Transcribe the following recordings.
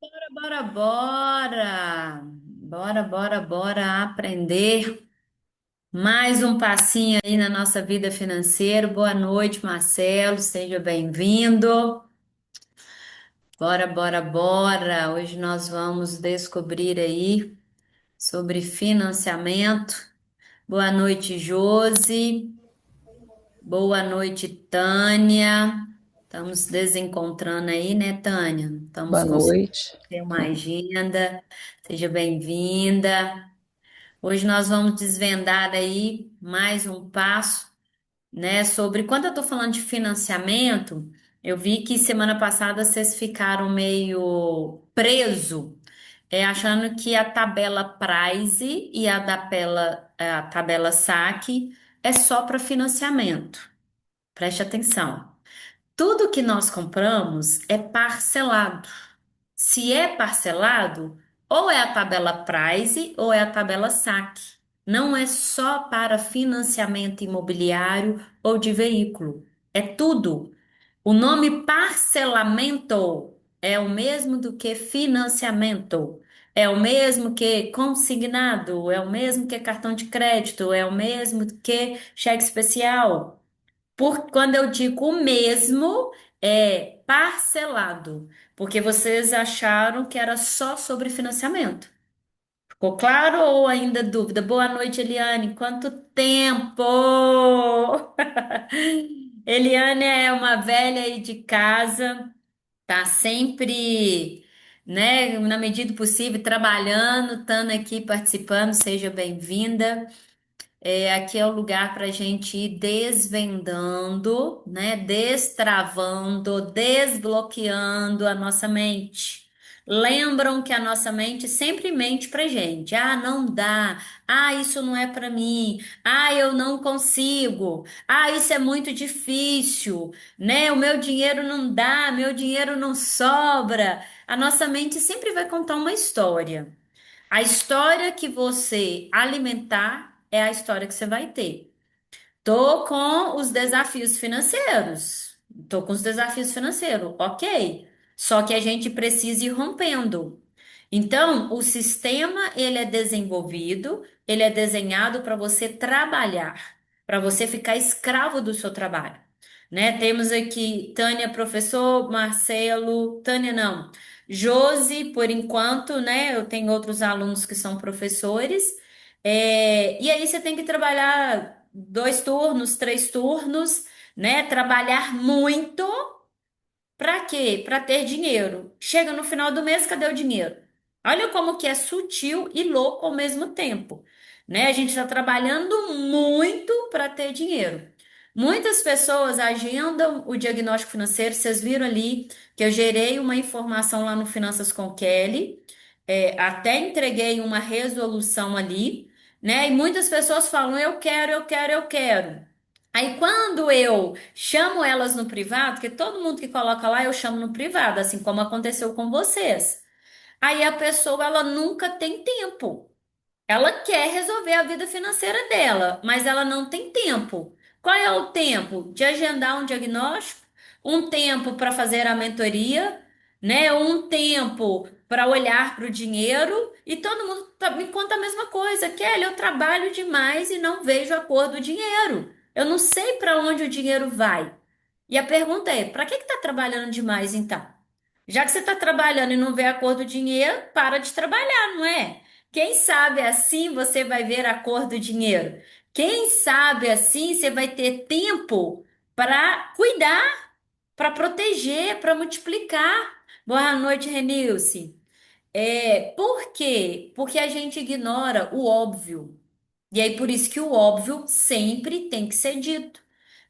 Bora, bora! Bora aprender mais um passinho aí na nossa vida financeira. Boa noite, Marcelo, seja bem-vindo. Bora! Hoje nós vamos descobrir aí sobre financiamento. Boa noite, Josi. Boa noite, Tânia. Estamos desencontrando aí, né, Tânia? Estamos Boa conseguindo noite. ter uma agenda. Seja bem-vinda. Hoje nós vamos desvendar aí mais um passo, né, sobre quando eu estou falando de financiamento, eu vi que semana passada vocês ficaram meio preso, achando que a tabela Price e a tabela saque é só para financiamento. Preste atenção. Tudo que nós compramos é parcelado. Se é parcelado, ou é a tabela Price ou é a tabela saque. Não é só para financiamento imobiliário ou de veículo. É tudo. O nome parcelamento é o mesmo do que financiamento. É o mesmo que consignado, é o mesmo que cartão de crédito, é o mesmo que cheque especial. Por quando eu digo o mesmo, é parcelado, porque vocês acharam que era só sobre financiamento. Ficou claro ou ainda dúvida? Boa noite, Eliane. Quanto tempo! Eliane é uma velha aí de casa, tá sempre, né, na medida do possível, trabalhando, estando aqui participando. Seja bem-vinda. Aqui é o lugar para a gente ir desvendando, né? Destravando, desbloqueando a nossa mente. Lembram que a nossa mente sempre mente pra gente. Ah, não dá. Ah, isso não é para mim. Ah, eu não consigo. Ah, isso é muito difícil, né? O meu dinheiro não dá, meu dinheiro não sobra. A nossa mente sempre vai contar uma história. A história que você alimentar é a história que você vai ter. Tô com os desafios financeiros. Tô com os desafios financeiros, ok. Só que a gente precisa ir rompendo. Então, o sistema ele é desenvolvido, ele é desenhado para você trabalhar, para você ficar escravo do seu trabalho, né? Temos aqui Tânia, professor, Marcelo, Tânia não, Josi, por enquanto, né? Eu tenho outros alunos que são professores. E aí você tem que trabalhar 2 turnos, 3 turnos, né? Trabalhar muito. Para quê? Para ter dinheiro. Chega no final do mês, cadê o dinheiro? Olha como que é sutil e louco ao mesmo tempo, né? A gente está trabalhando muito para ter dinheiro. Muitas pessoas agendam o diagnóstico financeiro. Vocês viram ali que eu gerei uma informação lá no Finanças com Kelly, até entreguei uma resolução ali, né? E muitas pessoas falam: eu quero. Aí quando eu chamo elas no privado, que todo mundo que coloca lá eu chamo no privado, assim como aconteceu com vocês. Aí a pessoa ela nunca tem tempo. Ela quer resolver a vida financeira dela, mas ela não tem tempo. Qual é o tempo? De agendar um diagnóstico, um tempo para fazer a mentoria, né? Um tempo para olhar para o dinheiro e todo mundo me conta a mesma coisa. Kelly, eu trabalho demais e não vejo a cor do dinheiro. Eu não sei para onde o dinheiro vai. E a pergunta é: para que está trabalhando demais então? Já que você está trabalhando e não vê a cor do dinheiro, para de trabalhar, não é? Quem sabe assim você vai ver a cor do dinheiro? Quem sabe assim você vai ter tempo para cuidar, para proteger, para multiplicar? Boa noite, Renilce. Por quê? Porque a gente ignora o óbvio. E aí, por isso que o óbvio sempre tem que ser dito,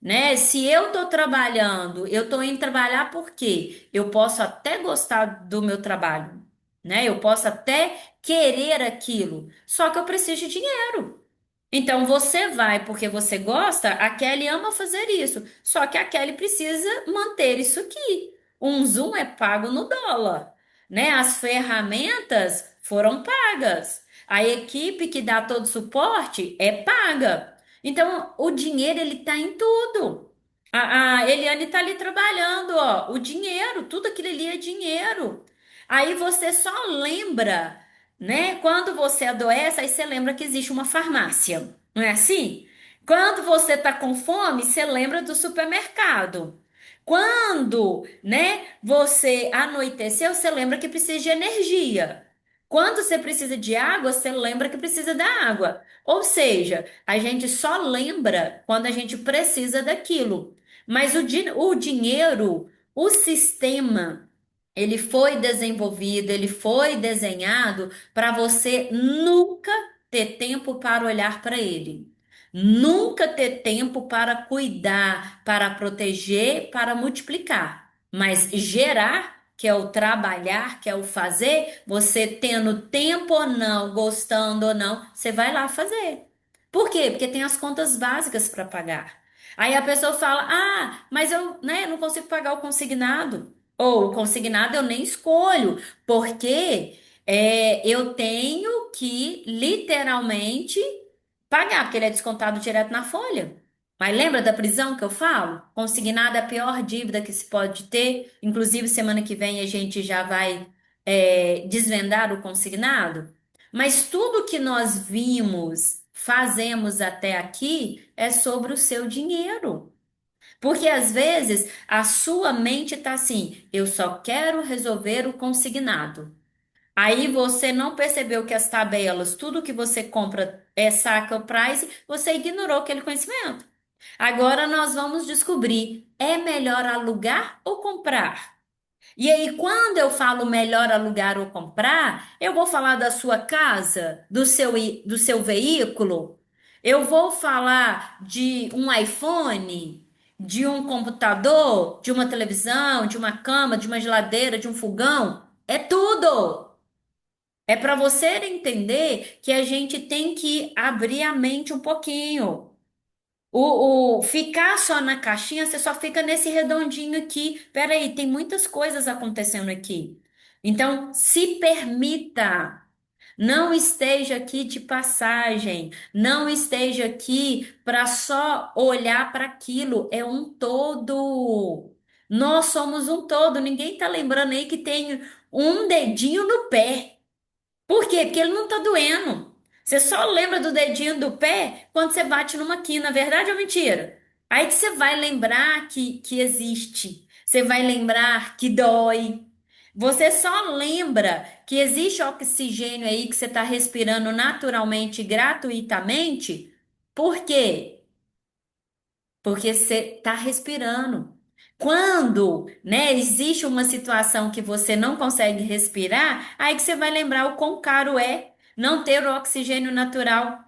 né? Se eu tô trabalhando, eu tô indo trabalhar porque eu posso até gostar do meu trabalho, né? Eu posso até querer aquilo, só que eu preciso de dinheiro. Então você vai porque você gosta, a Kelly ama fazer isso, só que a Kelly precisa manter isso aqui. Um Zoom é pago no dólar, né? As ferramentas foram pagas. A equipe que dá todo o suporte é paga. Então o dinheiro ele tá em tudo. A Eliane tá ali trabalhando, ó, o dinheiro, tudo aquilo ali é dinheiro. Aí você só lembra, né? Quando você adoece, aí você lembra que existe uma farmácia. Não é assim? Quando você tá com fome, você lembra do supermercado. Quando, né, você anoiteceu, você lembra que precisa de energia. Quando você precisa de água, você lembra que precisa da água. Ou seja, a gente só lembra quando a gente precisa daquilo. Mas o dinheiro, o sistema, ele foi desenvolvido, ele foi desenhado para você nunca ter tempo para olhar para ele. Nunca ter tempo para cuidar, para proteger, para multiplicar. Mas gerar, que é o trabalhar, que é o fazer, você tendo tempo ou não, gostando ou não, você vai lá fazer. Por quê? Porque tem as contas básicas para pagar. Aí a pessoa fala: "Ah, mas eu, né, não consigo pagar o consignado." Ou o consignado eu nem escolho, porque eu tenho que literalmente pagar, porque ele é descontado direto na folha. Mas lembra da prisão que eu falo? Consignado é a pior dívida que se pode ter. Inclusive, semana que vem a gente já vai desvendar o consignado. Mas tudo que nós vimos, fazemos até aqui, é sobre o seu dinheiro. Porque às vezes a sua mente está assim: eu só quero resolver o consignado. Aí você não percebeu que as tabelas, tudo que você compra é saca o price, você ignorou aquele conhecimento. Agora nós vamos descobrir: é melhor alugar ou comprar? E aí, quando eu falo melhor alugar ou comprar, eu vou falar da sua casa, do seu veículo, eu vou falar de um iPhone, de um computador, de uma televisão, de uma cama, de uma geladeira, de um fogão. É tudo. É para você entender que a gente tem que abrir a mente um pouquinho. Ficar só na caixinha, você só fica nesse redondinho aqui. Peraí, tem muitas coisas acontecendo aqui. Então, se permita. Não esteja aqui de passagem. Não esteja aqui para só olhar para aquilo. É um todo. Nós somos um todo. Ninguém está lembrando aí que tem um dedinho no pé. Por quê? Porque ele não tá doendo. Você só lembra do dedinho do pé quando você bate numa quina, verdade ou mentira? Aí que você vai lembrar que existe. Você vai lembrar que dói. Você só lembra que existe oxigênio aí que você está respirando naturalmente, gratuitamente. Por quê? Porque você está respirando. Quando, né, existe uma situação que você não consegue respirar, aí que você vai lembrar o quão caro é não ter o oxigênio natural.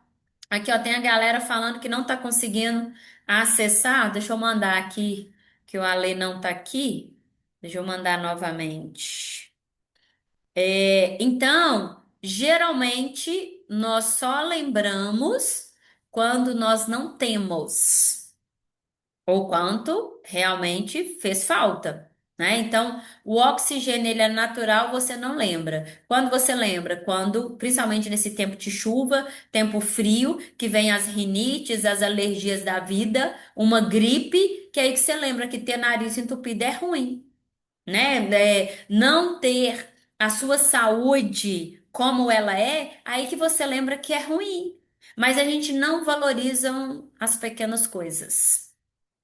Aqui, ó, tem a galera falando que não está conseguindo acessar. Deixa eu mandar aqui, que o Ale não está aqui. Deixa eu mandar novamente. Então, geralmente, nós só lembramos quando nós não temos ou quanto realmente fez falta, né? Então, o oxigênio ele é natural, você não lembra. Quando você lembra? Quando, principalmente nesse tempo de chuva, tempo frio, que vem as rinites, as alergias da vida, uma gripe, que é aí que você lembra que ter nariz entupido é ruim, né? Não ter a sua saúde como ela é, aí que você lembra que é ruim. Mas a gente não valoriza as pequenas coisas.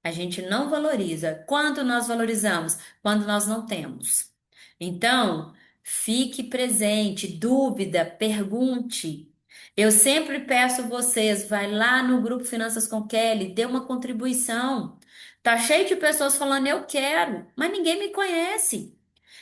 A gente não valoriza. Quando nós valorizamos? Quando nós não temos. Então, fique presente, dúvida, pergunte. Eu sempre peço vocês, vai lá no grupo Finanças com Kelly, dê uma contribuição. Tá cheio de pessoas falando eu quero, mas ninguém me conhece.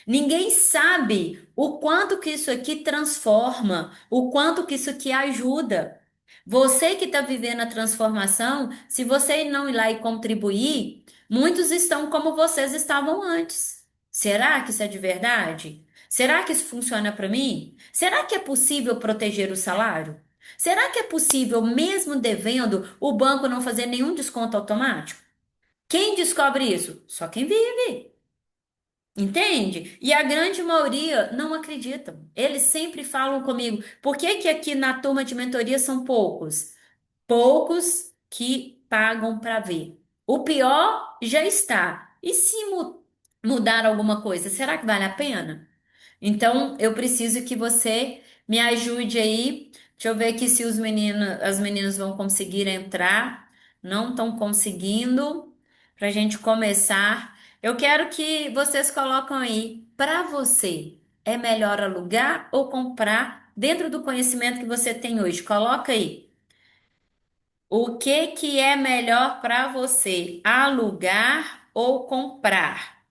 Ninguém sabe o quanto que isso aqui transforma, o quanto que isso aqui ajuda. Você que está vivendo a transformação, se você não ir lá e contribuir, muitos estão como vocês estavam antes. Será que isso é de verdade? Será que isso funciona para mim? Será que é possível proteger o salário? Será que é possível, mesmo devendo, o banco não fazer nenhum desconto automático? Quem descobre isso? Só quem vive. Entende? E a grande maioria não acreditam. Eles sempre falam comigo: por que que aqui na turma de mentoria são poucos? Poucos que pagam para ver. O pior já está. E se mudar alguma coisa, será que vale a pena? Então, eu preciso que você me ajude aí. Deixa eu ver aqui se os meninos, as meninas vão conseguir entrar. Não estão conseguindo. Para a gente começar, eu quero que vocês colocam aí, para você, é melhor alugar ou comprar dentro do conhecimento que você tem hoje? Coloca aí. O que que é melhor para você, alugar ou comprar?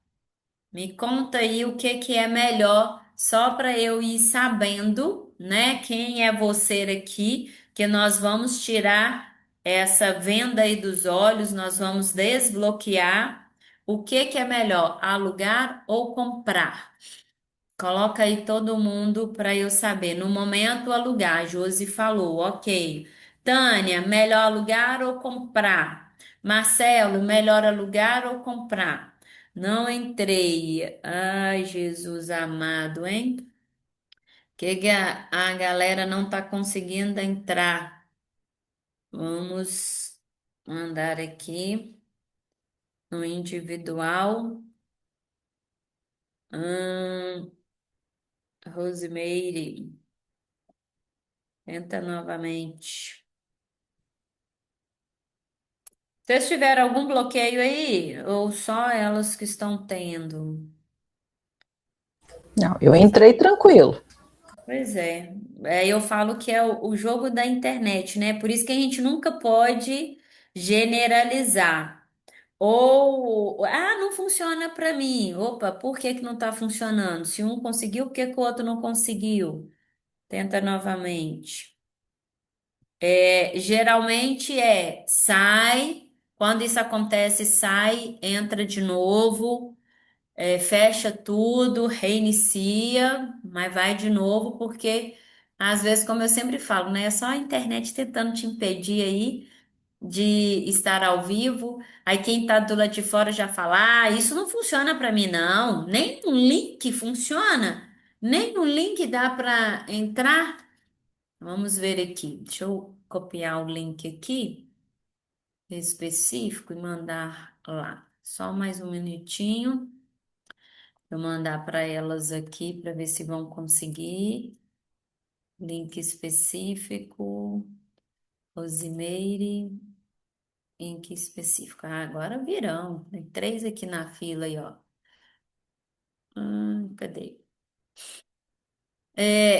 Me conta aí o que que é melhor, só para eu ir sabendo, né, quem é você aqui, que nós vamos tirar essa venda aí dos olhos, nós vamos desbloquear. O que que é melhor, alugar ou comprar? Coloca aí todo mundo para eu saber. No momento, alugar. A Josi falou, ok. Tânia, melhor alugar ou comprar? Marcelo, melhor alugar ou comprar? Não entrei. Ai, Jesus amado, hein? A galera não tá conseguindo entrar. Vamos mandar aqui no individual. Hum, Rosemeire, tenta novamente. Vocês tiveram algum bloqueio aí? Ou só elas que estão tendo? Não, eu entrei tranquilo. Pois é. Eu falo que é o jogo da internet, né? Por isso que a gente nunca pode generalizar. Ou, não funciona para mim. Opa, por que que não está funcionando? Se um conseguiu, por que que o outro não conseguiu? Tenta novamente. Geralmente sai. Quando isso acontece, sai, entra de novo. Fecha tudo, reinicia, mas vai de novo, porque às vezes, como eu sempre falo, né? É só a internet tentando te impedir aí de estar ao vivo. Aí quem tá do lado de fora já fala: isso não funciona para mim, não. Nem no link funciona, nem no link dá para entrar. Vamos ver aqui. Deixa eu copiar o link aqui específico e mandar lá. Só mais um minutinho. Vou mandar para elas aqui para ver se vão conseguir. Link específico, Rosimeire, link específico. Agora virão. Tem três aqui na fila aí, ó. Cadê?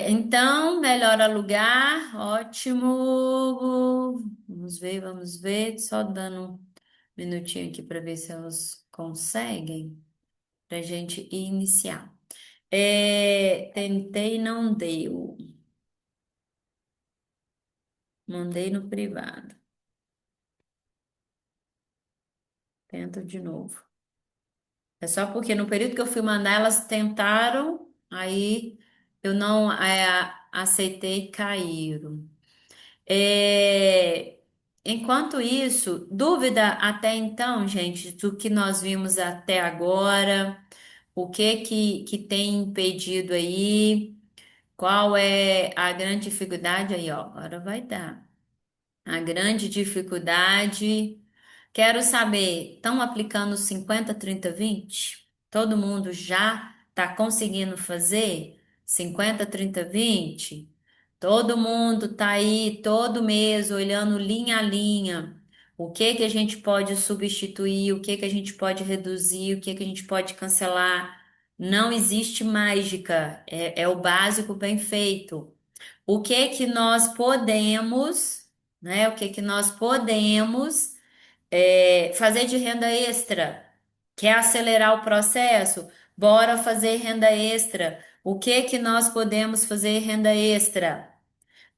Então, melhor alugar, ótimo. Vamos ver, vamos ver. Só dando um minutinho aqui para ver se elas conseguem, para a gente iniciar. Tentei, não deu. Mandei no privado. Tento de novo. É só porque no período que eu fui mandar, elas tentaram, aí eu não aceitei e caíram. É, enquanto isso, dúvida até então, gente, do que nós vimos até agora, o que tem impedido aí, qual é a grande dificuldade aí, ó, agora vai dar. A grande dificuldade. Quero saber, estão aplicando 50, 30, 20? Todo mundo já está conseguindo fazer 50, 30, 20? Todo mundo está aí todo mês olhando linha a linha. O que que a gente pode substituir, o que que a gente pode reduzir, o que que a gente pode cancelar. Não existe mágica, é o básico bem feito. O que que nós podemos, né? O que que nós podemos fazer de renda extra? Quer acelerar o processo? Bora fazer renda extra. O que que nós podemos fazer renda extra?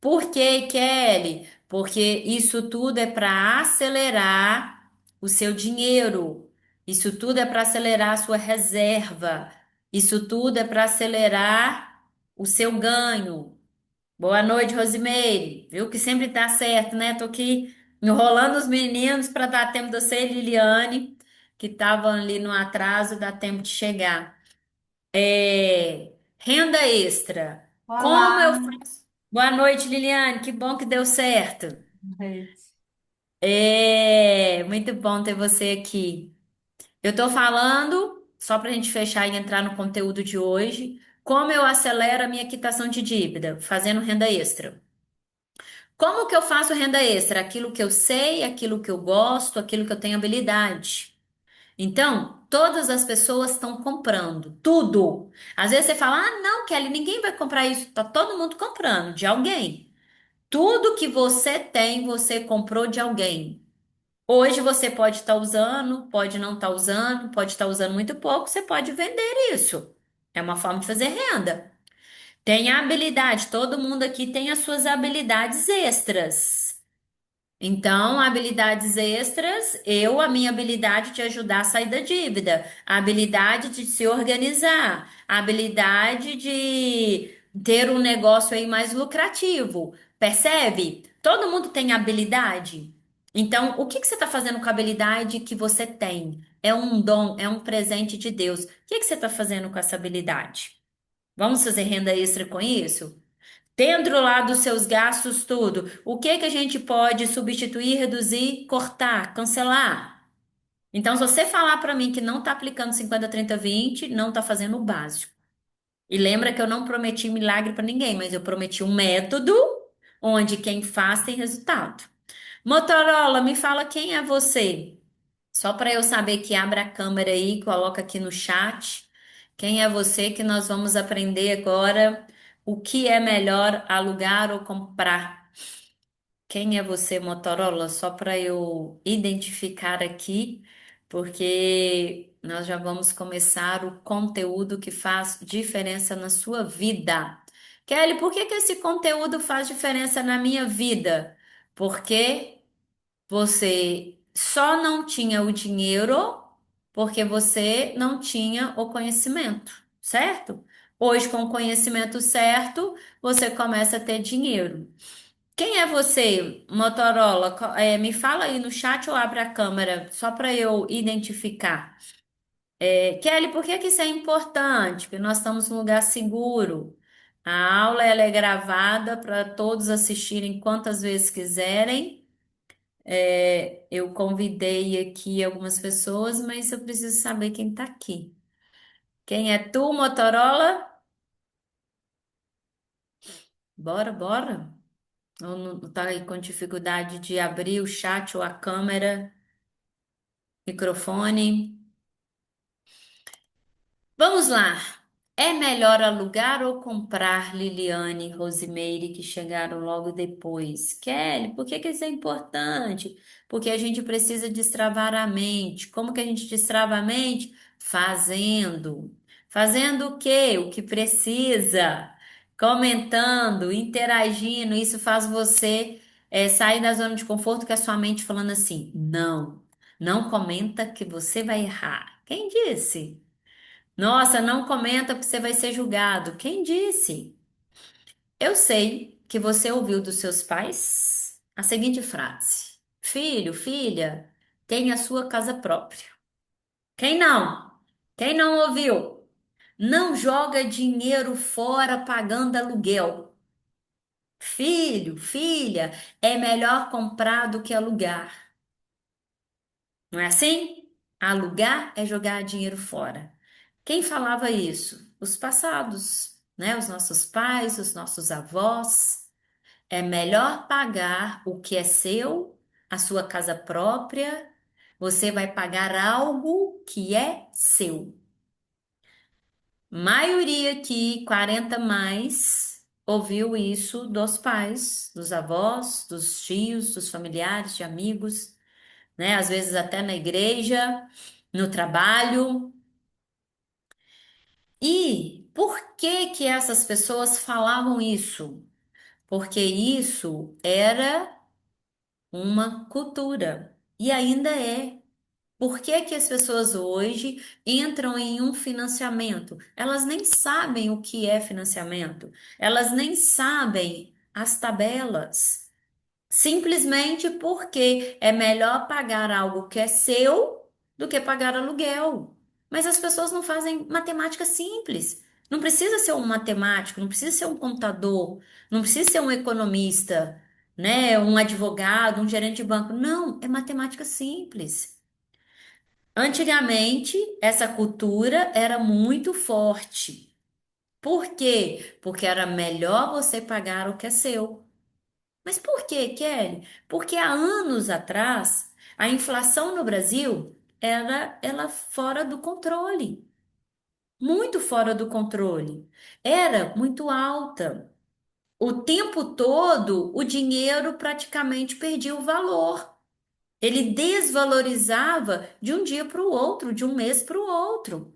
Por que, Kelly? Porque isso tudo é para acelerar o seu dinheiro. Isso tudo é para acelerar a sua reserva. Isso tudo é para acelerar o seu ganho. Boa noite, Rosimeire. Viu que sempre tá certo, né? Tô aqui enrolando os meninos para dar tempo de você e Liliane, que estavam ali no atraso, dá tempo de chegar. Renda extra. Como eu Olá, faço? Boa noite, Liliane. Que bom que deu certo. Rede. Muito bom ter você aqui. Eu tô falando, só para a gente fechar e entrar no conteúdo de hoje. Como eu acelero a minha quitação de dívida? Fazendo renda extra. Como que eu faço renda extra? Aquilo que eu sei, aquilo que eu gosto, aquilo que eu tenho habilidade. Então, todas as pessoas estão comprando tudo. Às vezes você fala: "Ah, não, Kelly, ninguém vai comprar isso". Tá todo mundo comprando de alguém. Tudo que você tem, você comprou de alguém. Hoje você pode estar usando, pode não estar usando, pode estar usando muito pouco, você pode vender isso. É uma forma de fazer renda. Tem a habilidade, todo mundo aqui tem as suas habilidades extras. Então, habilidades extras, a minha habilidade de ajudar a sair da dívida, a habilidade de se organizar, a habilidade de ter um negócio aí mais lucrativo. Percebe? Todo mundo tem habilidade. Então, o que que você está fazendo com a habilidade que você tem? É um dom, é um presente de Deus. O que que você está fazendo com essa habilidade? Vamos fazer renda extra com isso? Dentro lá dos seus gastos, tudo. O que que a gente pode substituir, reduzir, cortar, cancelar? Então, se você falar para mim que não está aplicando 50, 30, 20, não está fazendo o básico. E lembra que eu não prometi milagre para ninguém, mas eu prometi um método onde quem faz tem resultado. Motorola, me fala quem é você? Só para eu saber que abra a câmera aí, coloca aqui no chat. Quem é você que nós vamos aprender agora o que é melhor alugar ou comprar? Quem é você, Motorola? Só para eu identificar aqui, porque nós já vamos começar o conteúdo que faz diferença na sua vida. Kelly, por que que esse conteúdo faz diferença na minha vida? Porque você só não tinha o dinheiro porque você não tinha o conhecimento, certo? Hoje, com o conhecimento certo, você começa a ter dinheiro. Quem é você, Motorola? Me fala aí no chat ou abre a câmera, só para eu identificar. Kelly, por que que isso é importante? Porque nós estamos num lugar seguro. A aula ela é gravada para todos assistirem quantas vezes quiserem. Eu convidei aqui algumas pessoas, mas eu preciso saber quem está aqui. Quem é tu, Motorola? Bora, bora. Ou não tá aí com dificuldade de abrir o chat ou a câmera, microfone? Vamos lá. É melhor alugar ou comprar, Liliane e Rosimeire, que chegaram logo depois? Kelly, por que que isso é importante? Porque a gente precisa destravar a mente. Como que a gente destrava a mente? Fazendo. Fazendo o quê? O que precisa. Comentando, interagindo. Isso faz você sair da zona de conforto que é a sua mente falando assim: não, não comenta que você vai errar. Quem disse? Nossa, não comenta porque você vai ser julgado. Quem disse? Eu sei que você ouviu dos seus pais a seguinte frase: filho, filha, tenha sua casa própria. Quem não? Quem não ouviu? Não joga dinheiro fora pagando aluguel. Filho, filha, é melhor comprar do que alugar. Não é assim? Alugar é jogar dinheiro fora. Quem falava isso? Os passados, né? Os nossos pais, os nossos avós. É melhor pagar o que é seu, a sua casa própria. Você vai pagar algo que é seu. Maioria aqui, 40 mais, ouviu isso dos pais, dos avós, dos tios, dos familiares, de amigos, né? Às vezes até na igreja, no trabalho. E por que que essas pessoas falavam isso? Porque isso era uma cultura e ainda é. Por que que as pessoas hoje entram em um financiamento? Elas nem sabem o que é financiamento. Elas nem sabem as tabelas. Simplesmente porque é melhor pagar algo que é seu do que pagar aluguel. Mas as pessoas não fazem matemática simples. Não precisa ser um matemático, não precisa ser um contador, não precisa ser um economista, né? Um advogado, um gerente de banco. Não, é matemática simples. Antigamente, essa cultura era muito forte. Por quê? Porque era melhor você pagar o que é seu. Mas por quê, Kelly? Porque há anos atrás, a inflação no Brasil era ela fora do controle, muito fora do controle. Era muito alta. O tempo todo, o dinheiro praticamente perdia o valor. Ele desvalorizava de um dia para o outro, de um mês para o outro.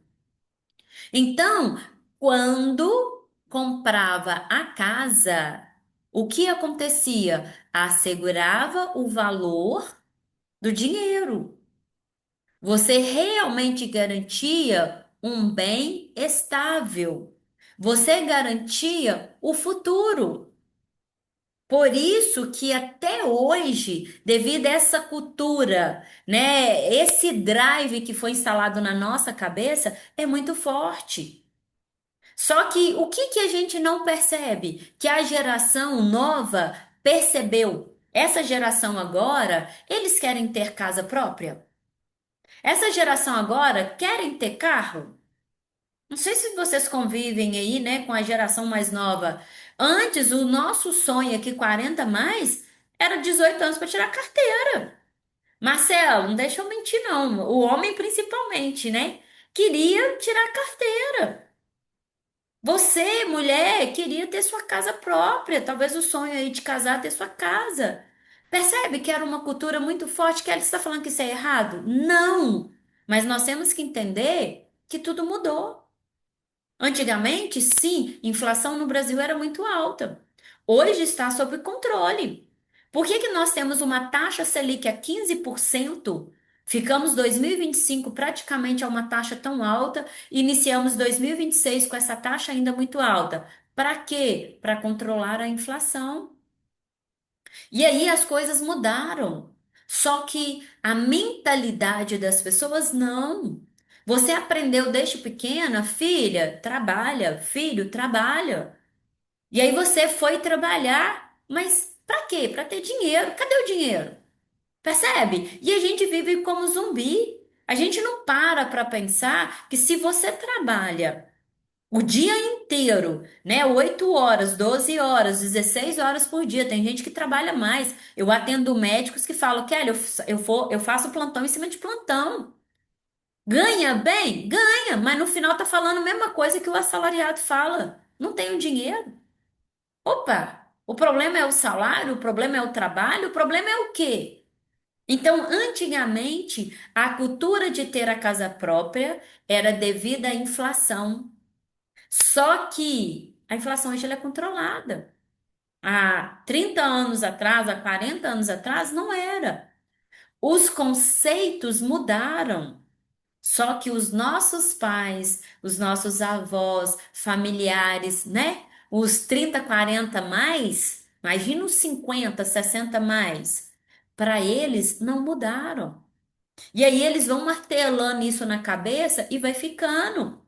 Então, quando comprava a casa, o que acontecia? Assegurava o valor do dinheiro. Você realmente garantia um bem estável. Você garantia o futuro. Por isso que até hoje, devido a essa cultura, né, esse drive que foi instalado na nossa cabeça é muito forte. Só que o que que a gente não percebe? Que a geração nova percebeu. Essa geração agora, eles querem ter casa própria. Essa geração agora querem ter carro. Não sei se vocês convivem aí, né, com a geração mais nova. Antes, o nosso sonho aqui, 40 mais, era 18 anos para tirar carteira. Marcelo, não deixa eu mentir, não. O homem principalmente, né? Queria tirar carteira. Você, mulher, queria ter sua casa própria. Talvez o sonho aí de casar é ter sua casa. Percebe que era uma cultura muito forte, que ela está falando que isso é errado? Não! Mas nós temos que entender que tudo mudou. Antigamente, sim, inflação no Brasil era muito alta. Hoje está sob controle. Por que que nós temos uma taxa Selic a 15%? Ficamos 2025 praticamente a uma taxa tão alta e iniciamos 2026 com essa taxa ainda muito alta. Para quê? Para controlar a inflação. E aí as coisas mudaram. Só que a mentalidade das pessoas não. Você aprendeu desde pequena, filha, trabalha, filho, trabalha. E aí você foi trabalhar, mas para quê? Para ter dinheiro. Cadê o dinheiro? Percebe? E a gente vive como zumbi. A gente não para pensar que se você trabalha o dia inteiro, né? 8 horas, 12 horas, 16 horas por dia. Tem gente que trabalha mais. Eu atendo médicos que falam, Kelly, eu faço plantão em cima de plantão. Ganha bem? Ganha, mas no final tá falando a mesma coisa que o assalariado fala. Não tenho dinheiro. Opa! O problema é o salário, o problema é o trabalho, o problema é o quê? Então, antigamente, a cultura de ter a casa própria era devida à inflação. Só que a inflação hoje ela é controlada. Há 30 anos atrás, há 40 anos atrás, não era. Os conceitos mudaram. Só que os nossos pais, os nossos avós, familiares, né? Os 30, 40 mais, imagina os 50, 60 mais. Para eles não mudaram. E aí eles vão martelando isso na cabeça e vai ficando.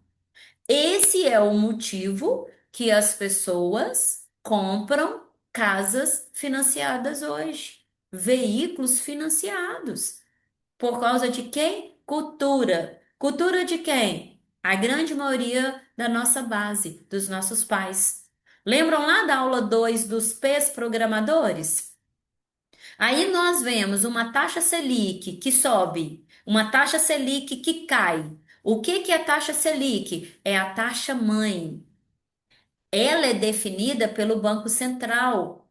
Esse é o motivo que as pessoas compram casas financiadas hoje, veículos financiados. Por causa de quem? Cultura. Cultura de quem? A grande maioria da nossa base, dos nossos pais. Lembram lá da aula 2 dos P's programadores? Aí nós vemos uma taxa Selic que sobe, uma taxa Selic que cai. O que que é a taxa Selic? É a taxa mãe. Ela é definida pelo Banco Central.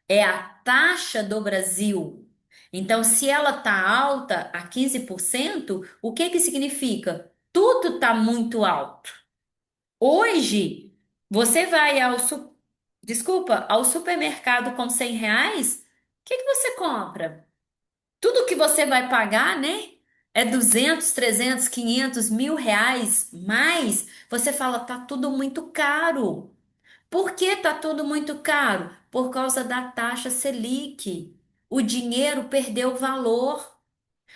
É a taxa do Brasil. Então, se ela está alta a 15%, o que que significa? Tudo está muito alto. Hoje, você vai ao supermercado com R$ 100, o que que você compra? Tudo que você vai pagar, né? É 200, 300, 500, R$ 1.000 mais. Você fala, tá tudo muito caro. Por que tá tudo muito caro? Por causa da taxa Selic. O dinheiro perdeu valor.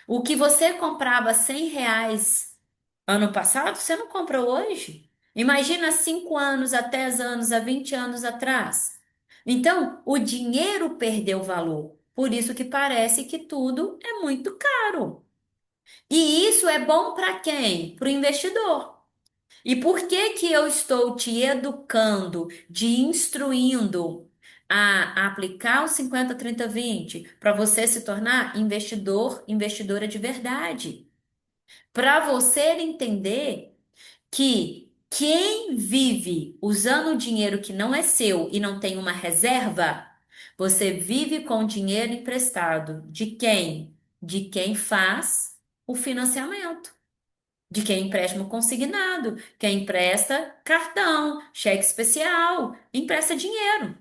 O que você comprava R$ 100 ano passado, você não compra hoje. Imagina 5 anos, há 10 anos, há 20 anos atrás. Então, o dinheiro perdeu valor. Por isso que parece que tudo é muito caro. E isso é bom para quem? Para o investidor. E por que que eu estou te educando, te instruindo a aplicar o 50-30-20 para você se tornar investidor, investidora de verdade? Para você entender que quem vive usando o dinheiro que não é seu e não tem uma reserva, você vive com dinheiro emprestado. De quem? De quem faz o financiamento. De quem empréstimo consignado, quem empresta cartão, cheque especial, empresta dinheiro.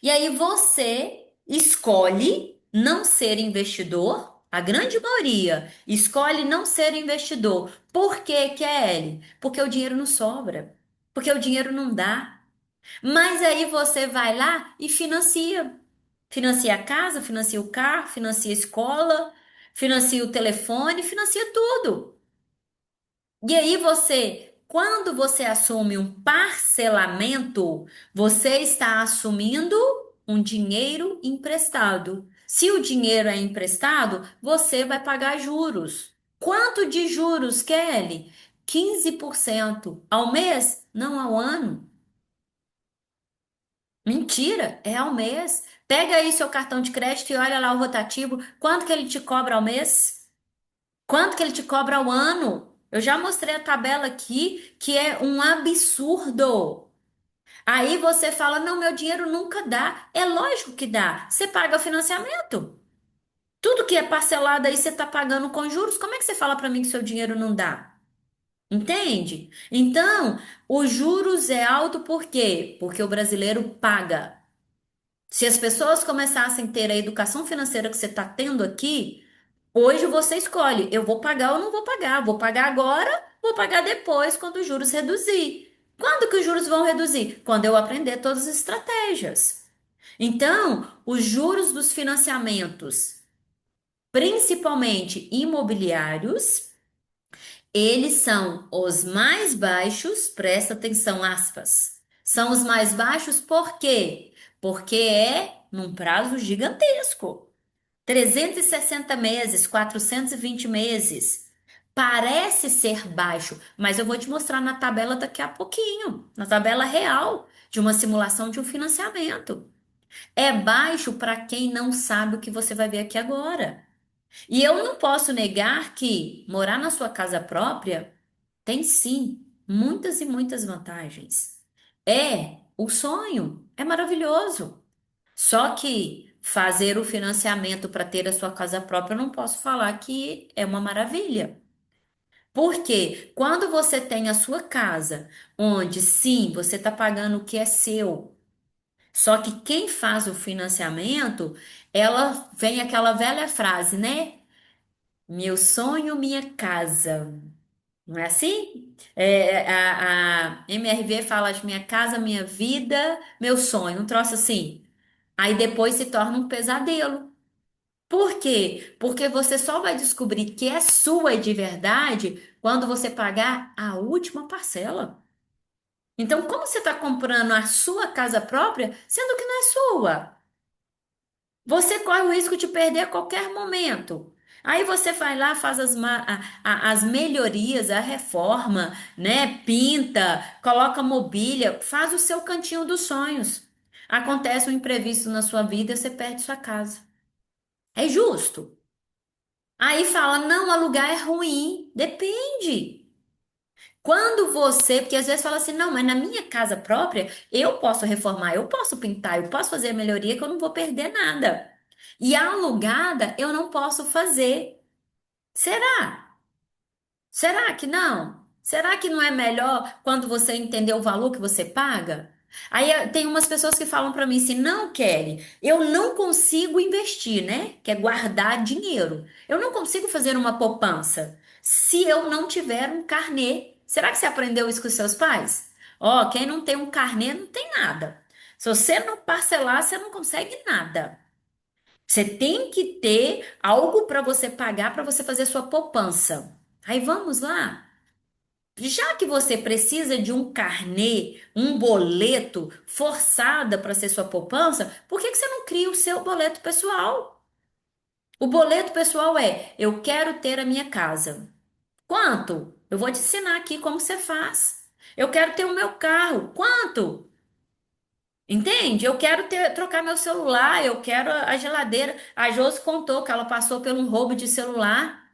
E aí você escolhe não ser investidor, a grande maioria escolhe não ser investidor. Por quê, Kelly? Porque o dinheiro não sobra, porque o dinheiro não dá. Mas aí você vai lá e financia. Financia a casa, financia o carro, financia a escola, financia o telefone, financia tudo. E aí quando você assume um parcelamento, você está assumindo um dinheiro emprestado. Se o dinheiro é emprestado, você vai pagar juros. Quanto de juros, Kelly? 15% ao mês, não ao ano. Mentira, é ao mês. Pega aí seu cartão de crédito e olha lá o rotativo, quanto que ele te cobra ao mês? Quanto que ele te cobra ao ano? Eu já mostrei a tabela aqui, que é um absurdo. Aí você fala: não, meu dinheiro nunca dá. É lógico que dá. Você paga o financiamento. Tudo que é parcelado aí você está pagando com juros. Como é que você fala para mim que seu dinheiro não dá? Entende? Então, os juros é alto por quê? Porque o brasileiro paga. Se as pessoas começassem a ter a educação financeira que você está tendo aqui, hoje você escolhe, eu vou pagar ou não vou pagar. Vou pagar agora, vou pagar depois, quando os juros reduzir. Quando que os juros vão reduzir? Quando eu aprender todas as estratégias. Então, os juros dos financiamentos, principalmente imobiliários, eles são os mais baixos, presta atenção, aspas. São os mais baixos por quê? Porque é num prazo gigantesco. 360 meses, 420 meses. Parece ser baixo, mas eu vou te mostrar na tabela daqui a pouquinho, na tabela real de uma simulação de um financiamento. É baixo para quem não sabe o que você vai ver aqui agora. E eu não posso negar que morar na sua casa própria tem sim muitas e muitas vantagens. É o sonho, é maravilhoso. Só que fazer o financiamento para ter a sua casa própria, eu não posso falar que é uma maravilha. Porque quando você tem a sua casa, onde sim, você está pagando o que é seu, só que quem faz o financiamento, ela vem aquela velha frase, né? Meu sonho, minha casa. Não é assim? A MRV fala de minha casa, minha vida, meu sonho, um troço assim. Aí depois se torna um pesadelo. Por quê? Porque você só vai descobrir que é sua de verdade quando você pagar a última parcela. Então, como você está comprando a sua casa própria, sendo que não é sua? Você corre o risco de perder a qualquer momento. Aí você vai lá, faz as melhorias, a reforma, né? Pinta, coloca mobília, faz o seu cantinho dos sonhos. Acontece um imprevisto na sua vida, você perde sua casa. É justo. Aí fala, não, alugar é ruim. Depende. Quando você, porque às vezes fala assim, não, mas na minha casa própria eu posso reformar, eu posso pintar, eu posso fazer a melhoria que eu não vou perder nada. E a alugada eu não posso fazer. Será? Será que não? Será que não é melhor quando você entender o valor que você paga? Aí tem umas pessoas que falam para mim assim: não, Kelly, eu não consigo investir, né? Que é guardar dinheiro. Eu não consigo fazer uma poupança se eu não tiver um carnê. Será que você aprendeu isso com os seus pais? Ó, quem não tem um carnê não tem nada. Se você não parcelar, você não consegue nada. Você tem que ter algo para você pagar para você fazer sua poupança. Aí vamos lá. Já que você precisa de um carnê, um boleto forçada para ser sua poupança, por que que você não cria o seu boleto pessoal? O boleto pessoal é: eu quero ter a minha casa. Quanto? Eu vou te ensinar aqui como você faz. Eu quero ter o meu carro. Quanto? Entende? Eu quero trocar meu celular, eu quero a geladeira. A Josi contou que ela passou por um roubo de celular.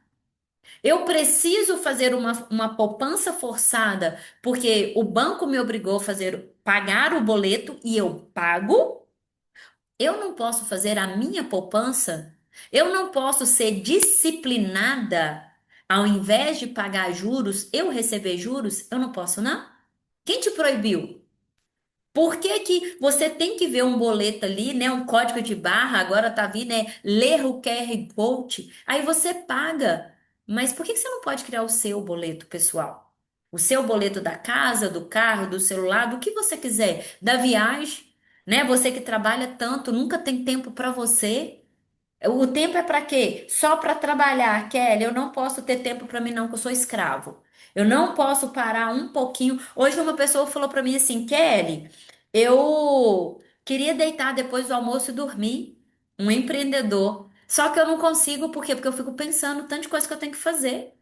Eu preciso fazer uma poupança forçada, porque o banco me obrigou a pagar o boleto e eu pago. Eu não posso fazer a minha poupança. Eu não posso ser disciplinada. Ao invés de pagar juros, eu receber juros, eu não posso, não? Quem te proibiu? Por que que você tem que ver um boleto ali, né? Um código de barra, agora tá vindo, né? Ler o QR Code. Aí você paga. Mas por que que você não pode criar o seu boleto pessoal? O seu boleto da casa, do carro, do celular, do que você quiser, da viagem, né? Você que trabalha tanto, nunca tem tempo para você. O tempo é para quê? Só para trabalhar, Kelly. Eu não posso ter tempo para mim, não, que eu sou escravo. Eu não posso parar um pouquinho. Hoje uma pessoa falou para mim assim, Kelly, eu queria deitar depois do almoço e dormir. Um empreendedor. Só que eu não consigo, por quê? Porque eu fico pensando tanta coisa que eu tenho que fazer.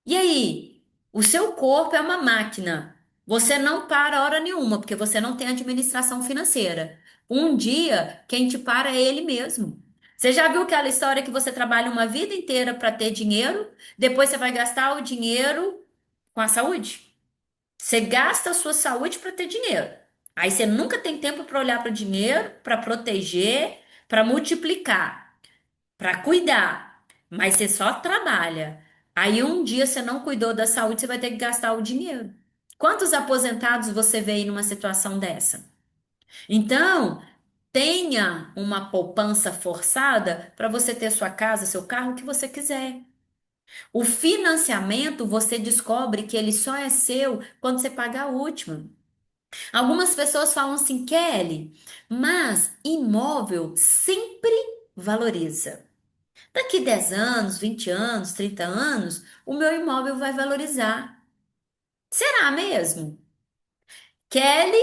E aí? O seu corpo é uma máquina. Você não para hora nenhuma, porque você não tem administração financeira. Um dia, quem te para é ele mesmo. Você já viu aquela história que você trabalha uma vida inteira para ter dinheiro, depois você vai gastar o dinheiro com a saúde? Você gasta a sua saúde para ter dinheiro. Aí você nunca tem tempo para olhar para o dinheiro, para proteger, para multiplicar para cuidar, mas você só trabalha. Aí um dia você não cuidou da saúde, você vai ter que gastar o dinheiro. Quantos aposentados você vê aí numa situação dessa? Então, tenha uma poupança forçada para você ter sua casa, seu carro, o que você quiser. O financiamento, você descobre que ele só é seu quando você paga a última. Algumas pessoas falam assim, Kelly, mas imóvel sempre valoriza. Daqui 10 anos, 20 anos, 30 anos, o meu imóvel vai valorizar. Será mesmo? Kelly,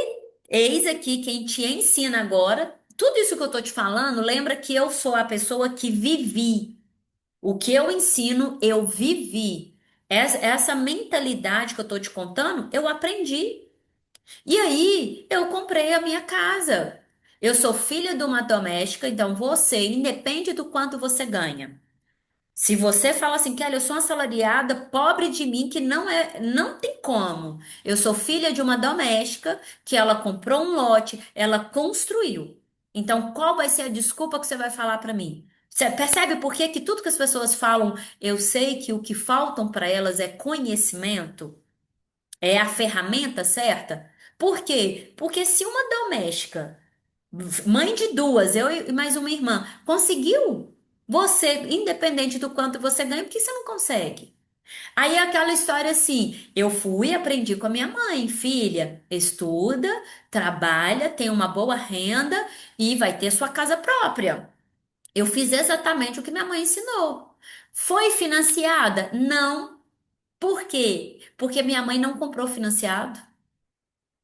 eis aqui quem te ensina agora. Tudo isso que eu tô te falando, lembra que eu sou a pessoa que vivi. O que eu ensino, eu vivi. Essa mentalidade que eu tô te contando, eu aprendi. E aí, eu comprei a minha casa. Eu sou filha de uma doméstica, então você, independe do quanto você ganha. Se você fala assim, Kelly, eu sou uma assalariada, pobre de mim, que não é, não tem como. Eu sou filha de uma doméstica que ela comprou um lote, ela construiu. Então, qual vai ser a desculpa que você vai falar para mim? Você percebe por que que tudo que as pessoas falam, eu sei que o que faltam para elas é conhecimento, é a ferramenta certa? Por quê? Porque se uma doméstica mãe de duas, eu e mais uma irmã. Conseguiu? Você, independente do quanto você ganha, por que você não consegue? Aí é aquela história assim, eu fui, aprendi com a minha mãe, filha, estuda, trabalha, tem uma boa renda e vai ter sua casa própria. Eu fiz exatamente o que minha mãe ensinou. Foi financiada? Não. Por quê? Porque minha mãe não comprou financiado.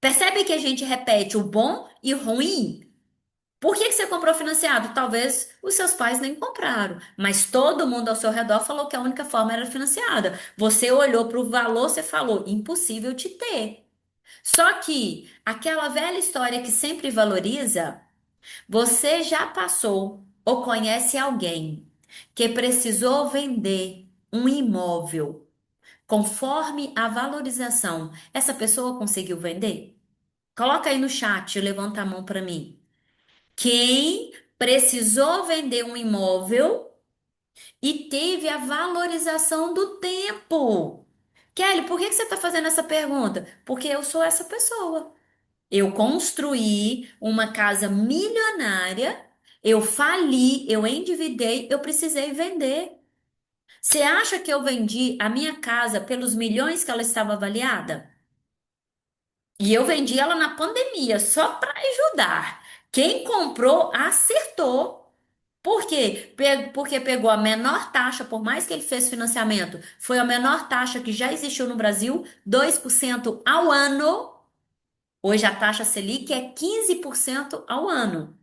Percebe que a gente repete o bom e o ruim? Por que que você comprou financiado? Talvez os seus pais nem compraram, mas todo mundo ao seu redor falou que a única forma era financiada. Você olhou para o valor, você falou, impossível te ter. Só que aquela velha história que sempre valoriza, você já passou ou conhece alguém que precisou vender um imóvel conforme a valorização. Essa pessoa conseguiu vender? Coloca aí no chat, levanta a mão para mim. Quem precisou vender um imóvel e teve a valorização do tempo. Kelly, por que que você está fazendo essa pergunta? Porque eu sou essa pessoa. Eu construí uma casa milionária, eu fali, eu endividei, eu precisei vender. Você acha que eu vendi a minha casa pelos milhões que ela estava avaliada? E eu vendi ela na pandemia, só para ajudar. Quem comprou acertou. Por quê? Porque pegou a menor taxa, por mais que ele fez financiamento, foi a menor taxa que já existiu no Brasil, 2% ao ano. Hoje a taxa Selic é 15% ao ano.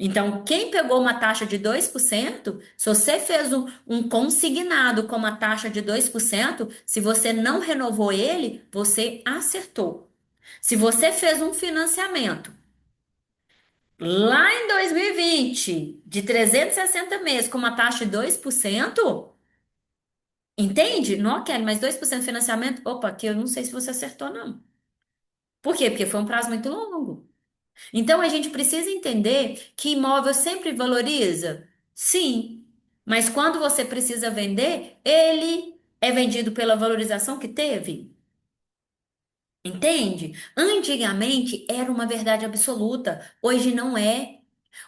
Então, quem pegou uma taxa de 2%, se você fez um consignado com uma taxa de 2%, se você não renovou ele, você acertou. Se você fez um financiamento lá em 2020 de 360 meses com uma taxa de 2%, entende? Não, Kelly, mas 2% de financiamento? Opa, aqui eu não sei se você acertou, não. Por quê? Porque foi um prazo muito longo. Então a gente precisa entender que imóvel sempre valoriza? Sim. Mas quando você precisa vender, ele é vendido pela valorização que teve. Entende? Antigamente era uma verdade absoluta, hoje não é.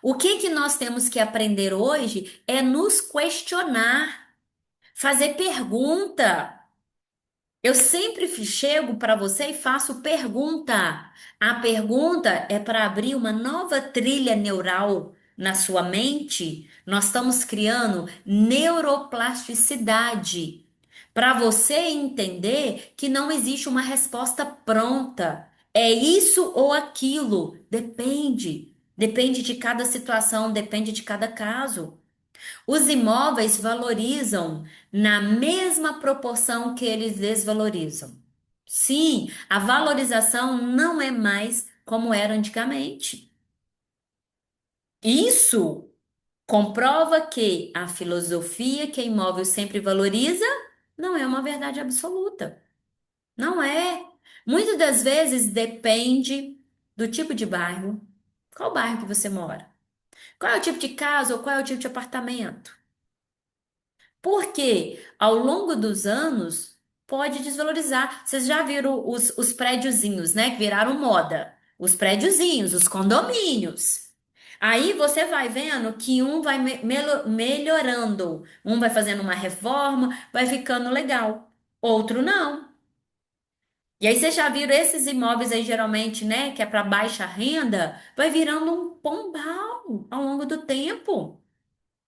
O que que nós temos que aprender hoje é nos questionar, fazer pergunta. Eu sempre chego para você e faço pergunta. A pergunta é para abrir uma nova trilha neural na sua mente. Nós estamos criando neuroplasticidade para você entender que não existe uma resposta pronta. É isso ou aquilo. Depende. Depende de cada situação, depende de cada caso. Os imóveis valorizam na mesma proporção que eles desvalorizam. Sim, a valorização não é mais como era antigamente. Isso comprova que a filosofia que imóvel sempre valoriza não é uma verdade absoluta. Não é. Muitas das vezes depende do tipo de bairro. Qual bairro que você mora? Qual é o tipo de casa ou qual é o tipo de apartamento? Porque ao longo dos anos pode desvalorizar. Vocês já viram os prédiozinhos, né? Que viraram moda. Os prédiozinhos, os condomínios. Aí você vai vendo que um vai melhorando, um vai fazendo uma reforma, vai ficando legal, outro não. E aí vocês já viram esses imóveis aí, geralmente, né? Que é para baixa renda, vai virando um pombal ao longo do tempo.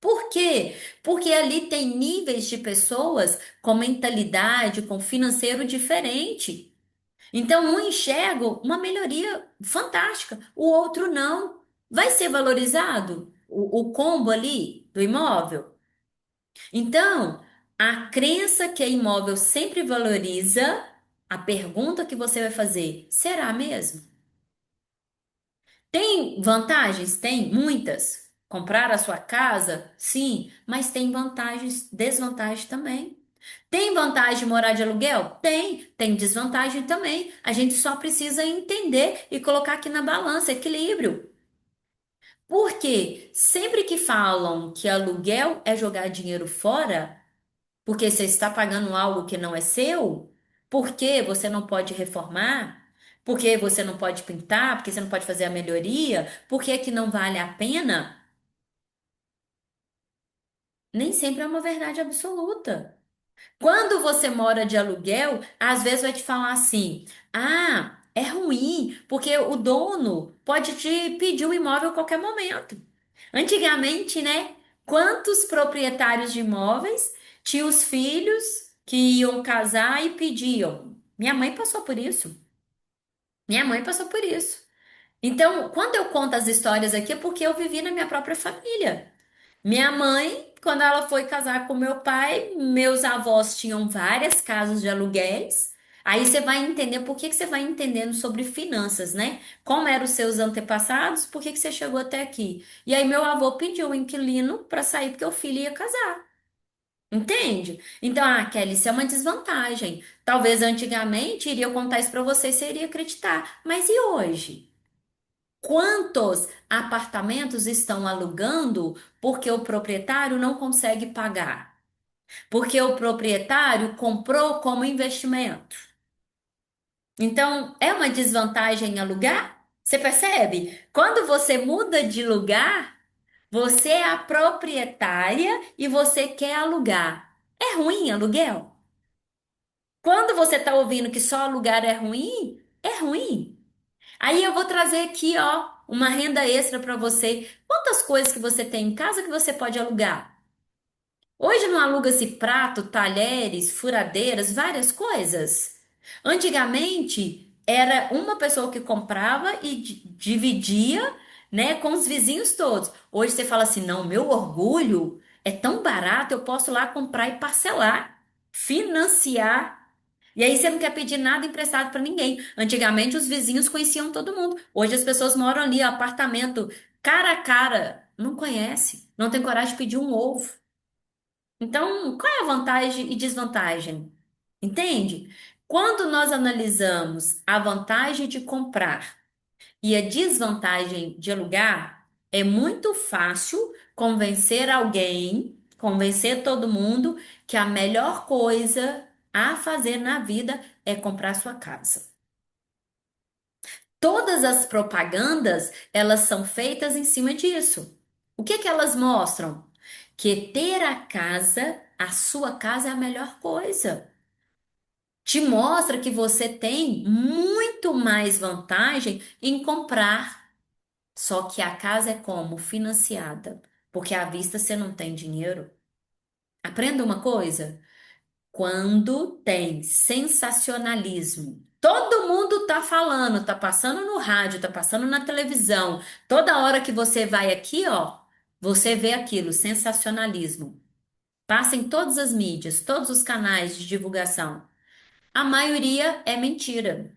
Por quê? Porque ali tem níveis de pessoas com mentalidade, com financeiro diferente. Então, um enxerga uma melhoria fantástica, o outro não. Vai ser valorizado o combo ali do imóvel? Então, a crença que a imóvel sempre valoriza, a pergunta que você vai fazer, será mesmo? Tem vantagens? Tem muitas. Comprar a sua casa? Sim, mas tem vantagens, desvantagens também. Tem vantagem de morar de aluguel? Tem. Tem desvantagem também. A gente só precisa entender e colocar aqui na balança, equilíbrio. Porque sempre que falam que aluguel é jogar dinheiro fora, porque você está pagando algo que não é seu, porque você não pode reformar, porque você não pode pintar, porque você não pode fazer a melhoria, porque que não vale a pena, nem sempre é uma verdade absoluta. Quando você mora de aluguel, às vezes vai te falar assim: ah, é ruim, porque o dono pode te pedir o imóvel a qualquer momento. Antigamente, né? Quantos proprietários de imóveis tinham os filhos que iam casar e pediam? Minha mãe passou por isso. Minha mãe passou por isso. Então, quando eu conto as histórias aqui, é porque eu vivi na minha própria família. Minha mãe, quando ela foi casar com meu pai, meus avós tinham várias casas de aluguéis. Aí você vai entender por que que você vai entendendo sobre finanças, né? Como eram os seus antepassados, por que que você chegou até aqui? E aí meu avô pediu o inquilino para sair porque o filho ia casar. Entende? Então, Kelly, isso é uma desvantagem. Talvez antigamente iria contar isso para você e você iria acreditar. Mas e hoje? Quantos apartamentos estão alugando porque o proprietário não consegue pagar? Porque o proprietário comprou como investimento. Então, é uma desvantagem alugar? Você percebe? Quando você muda de lugar, você é a proprietária e você quer alugar. É ruim aluguel? Quando você está ouvindo que só alugar é ruim, é ruim. Aí eu vou trazer aqui, ó, uma renda extra para você. Quantas coisas que você tem em casa que você pode alugar? Hoje não aluga-se prato, talheres, furadeiras, várias coisas. Antigamente era uma pessoa que comprava e dividia, né? Com os vizinhos todos. Hoje você fala assim: não, meu orgulho é tão barato, eu posso lá comprar e parcelar, financiar. E aí você não quer pedir nada emprestado para ninguém. Antigamente os vizinhos conheciam todo mundo. Hoje as pessoas moram ali, apartamento cara a cara, não conhece, não tem coragem de pedir um ovo. Então, qual é a vantagem e desvantagem? Entende? Quando nós analisamos a vantagem de comprar e a desvantagem de alugar, é muito fácil convencer alguém, convencer todo mundo que a melhor coisa a fazer na vida é comprar sua casa. Todas as propagandas, elas são feitas em cima disso. O que que elas mostram? Que ter a casa, a sua casa é a melhor coisa. Te mostra que você tem muito mais vantagem em comprar. Só que a casa é como? Financiada. Porque à vista você não tem dinheiro. Aprenda uma coisa. Quando tem sensacionalismo, todo mundo tá falando, tá passando no rádio, tá passando na televisão. Toda hora que você vai aqui, ó, você vê aquilo, sensacionalismo. Passa em todas as mídias, todos os canais de divulgação. A maioria é mentira.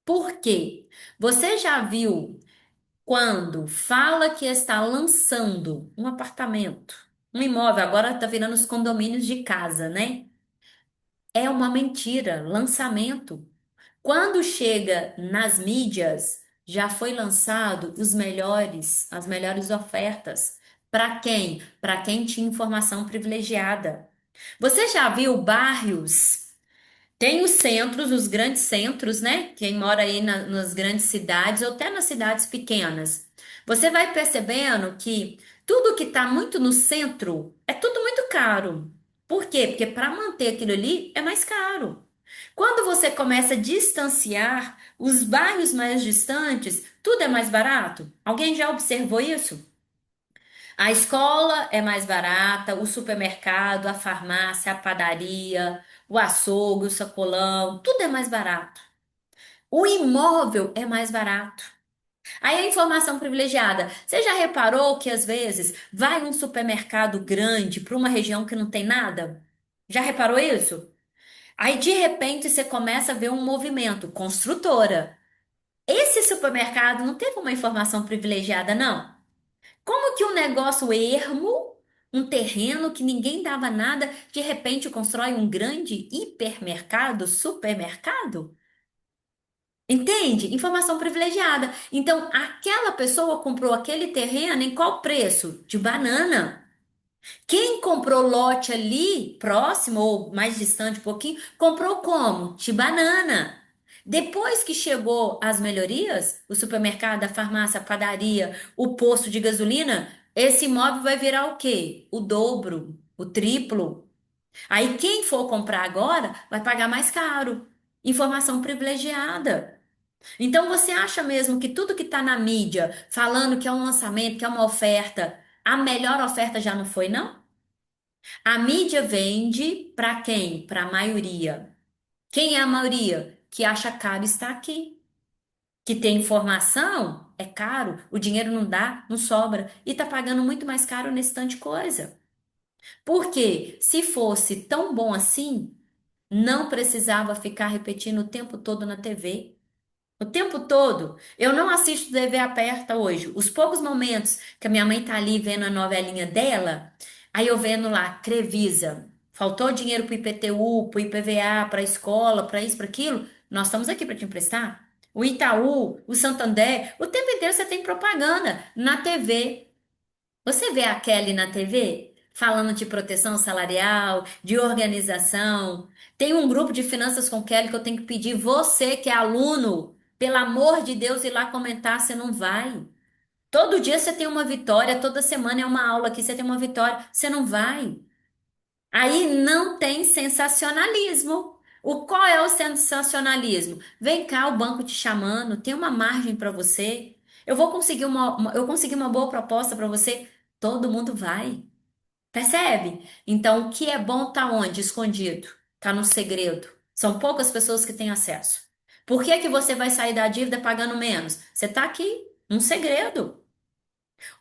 Por quê? Você já viu quando fala que está lançando um apartamento, um imóvel, agora está virando os condomínios de casa, né? É uma mentira, lançamento. Quando chega nas mídias, já foi lançado os melhores, as melhores ofertas. Para quem? Para quem tinha informação privilegiada. Você já viu bairros? Tem os centros, os grandes centros, né? Quem mora aí nas grandes cidades ou até nas cidades pequenas. Você vai percebendo que tudo que está muito no centro é tudo muito caro. Por quê? Porque para manter aquilo ali é mais caro. Quando você começa a distanciar os bairros mais distantes, tudo é mais barato. Alguém já observou isso? A escola é mais barata, o supermercado, a farmácia, a padaria, o açougue, o sacolão, tudo é mais barato. O imóvel é mais barato. Aí a informação privilegiada. Você já reparou que às vezes vai num supermercado grande para uma região que não tem nada? Já reparou isso? Aí de repente você começa a ver um movimento, construtora. Esse supermercado não teve uma informação privilegiada, não? Como que um negócio ermo, um terreno que ninguém dava nada, de repente constrói um grande hipermercado, supermercado? Entende? Informação privilegiada. Então, aquela pessoa comprou aquele terreno em qual preço? De banana. Quem comprou lote ali, próximo ou mais distante um pouquinho, comprou como? De banana. Depois que chegou as melhorias, o supermercado, a farmácia, a padaria, o posto de gasolina, esse imóvel vai virar o quê? O dobro, o triplo. Aí quem for comprar agora vai pagar mais caro. Informação privilegiada. Então você acha mesmo que tudo que está na mídia, falando que é um lançamento, que é uma oferta, a melhor oferta já não foi, não? A mídia vende para quem? Para a maioria. Quem é a maioria? Que acha caro estar aqui. Que tem informação é caro, o dinheiro não dá, não sobra e tá pagando muito mais caro nesse tanto de coisa. Porque se fosse tão bom assim, não precisava ficar repetindo o tempo todo na TV. O tempo todo. Eu não assisto TV aberta hoje. Os poucos momentos que a minha mãe tá ali vendo a novelinha dela, aí eu vendo lá, Crevisa. Faltou dinheiro pro IPTU, pro IPVA, pra escola, pra isso, pra aquilo. Nós estamos aqui para te emprestar. O Itaú, o Santander, o tempo inteiro você tem propaganda na TV. Você vê a Kelly na TV falando de proteção salarial, de organização. Tem um grupo de finanças com Kelly que eu tenho que pedir você que é aluno, pelo amor de Deus, ir lá comentar, você não vai. Todo dia você tem uma vitória, toda semana é uma aula aqui, você tem uma vitória, você não vai. Aí não tem sensacionalismo. O qual é o sensacionalismo? Vem cá, o banco te chamando, tem uma margem para você. Eu vou conseguir eu consegui uma boa proposta para você. Todo mundo vai. Percebe? Então, o que é bom tá onde? Escondido. Tá no segredo. São poucas pessoas que têm acesso. Por que que você vai sair da dívida pagando menos? Você tá aqui. Um segredo.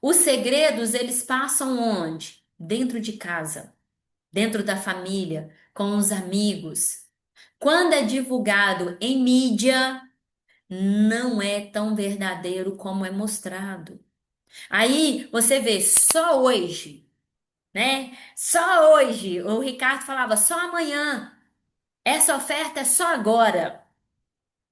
Os segredos, eles passam onde? Dentro de casa, dentro da família, com os amigos. Quando é divulgado em mídia, não é tão verdadeiro como é mostrado. Aí você vê só hoje, né? Só hoje. O Ricardo falava só amanhã. Essa oferta é só agora.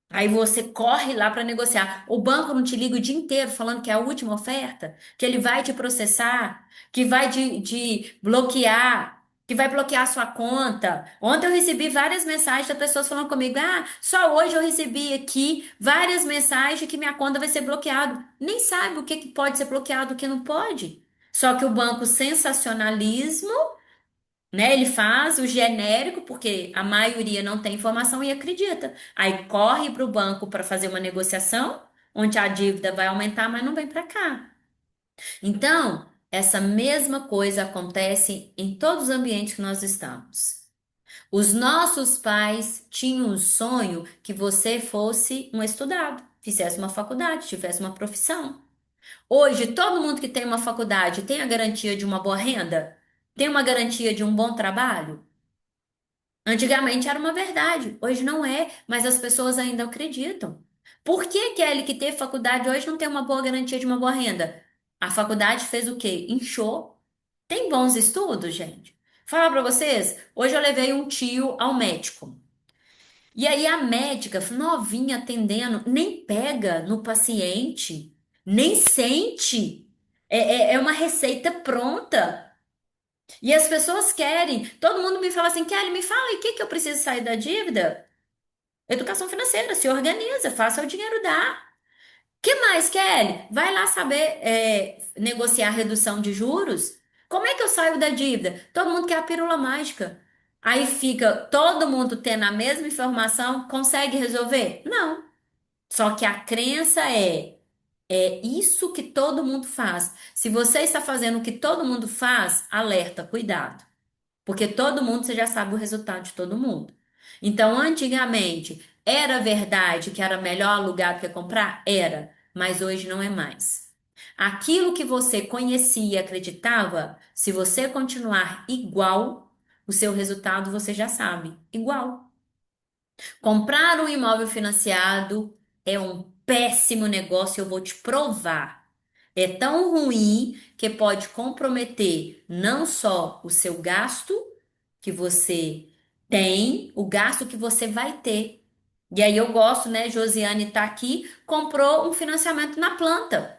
Aí você corre lá para negociar. O banco não te liga o dia inteiro falando que é a última oferta, que ele vai te processar, que vai te bloquear, que vai bloquear a sua conta. Ontem eu recebi várias mensagens de pessoas falando comigo: ah, só hoje eu recebi aqui várias mensagens de que minha conta vai ser bloqueada. Nem sabe o que que pode ser bloqueado e o que não pode. Só que o banco sensacionalismo, né? Ele faz o genérico, porque a maioria não tem informação e acredita. Aí corre para o banco para fazer uma negociação, onde a dívida vai aumentar, mas não vem para cá. Então, essa mesma coisa acontece em todos os ambientes que nós estamos. Os nossos pais tinham um sonho que você fosse um estudado, fizesse uma faculdade, tivesse uma profissão. Hoje, todo mundo que tem uma faculdade tem a garantia de uma boa renda? Tem uma garantia de um bom trabalho? Antigamente era uma verdade, hoje não é, mas as pessoas ainda acreditam. Por que Kelly, que teve faculdade hoje, não tem uma boa garantia de uma boa renda? A faculdade fez o quê? Inchou. Tem bons estudos, gente? Falar pra vocês, hoje eu levei um tio ao médico. E aí a médica, novinha atendendo, nem pega no paciente, nem sente. É uma receita pronta. E as pessoas querem. Todo mundo me fala assim, Kelly, me fala aí, o que que eu preciso sair da dívida? Educação financeira, se organiza, faça o dinheiro dar. Que mais, Kelly? Vai lá saber negociar redução de juros? Como é que eu saio da dívida? Todo mundo quer a pílula mágica. Aí fica todo mundo tendo a mesma informação, consegue resolver? Não. Só que a crença é isso que todo mundo faz. Se você está fazendo o que todo mundo faz, alerta, cuidado. Porque todo mundo, você já sabe o resultado de todo mundo. Então, antigamente, era verdade que era melhor alugar do que comprar? Era, mas hoje não é mais. Aquilo que você conhecia e acreditava, se você continuar igual, o seu resultado você já sabe, igual. Comprar um imóvel financiado é um péssimo negócio, eu vou te provar. É tão ruim que pode comprometer não só o seu gasto que você tem, o gasto que você vai ter. E aí eu gosto, né? Josiane tá aqui, comprou um financiamento na planta.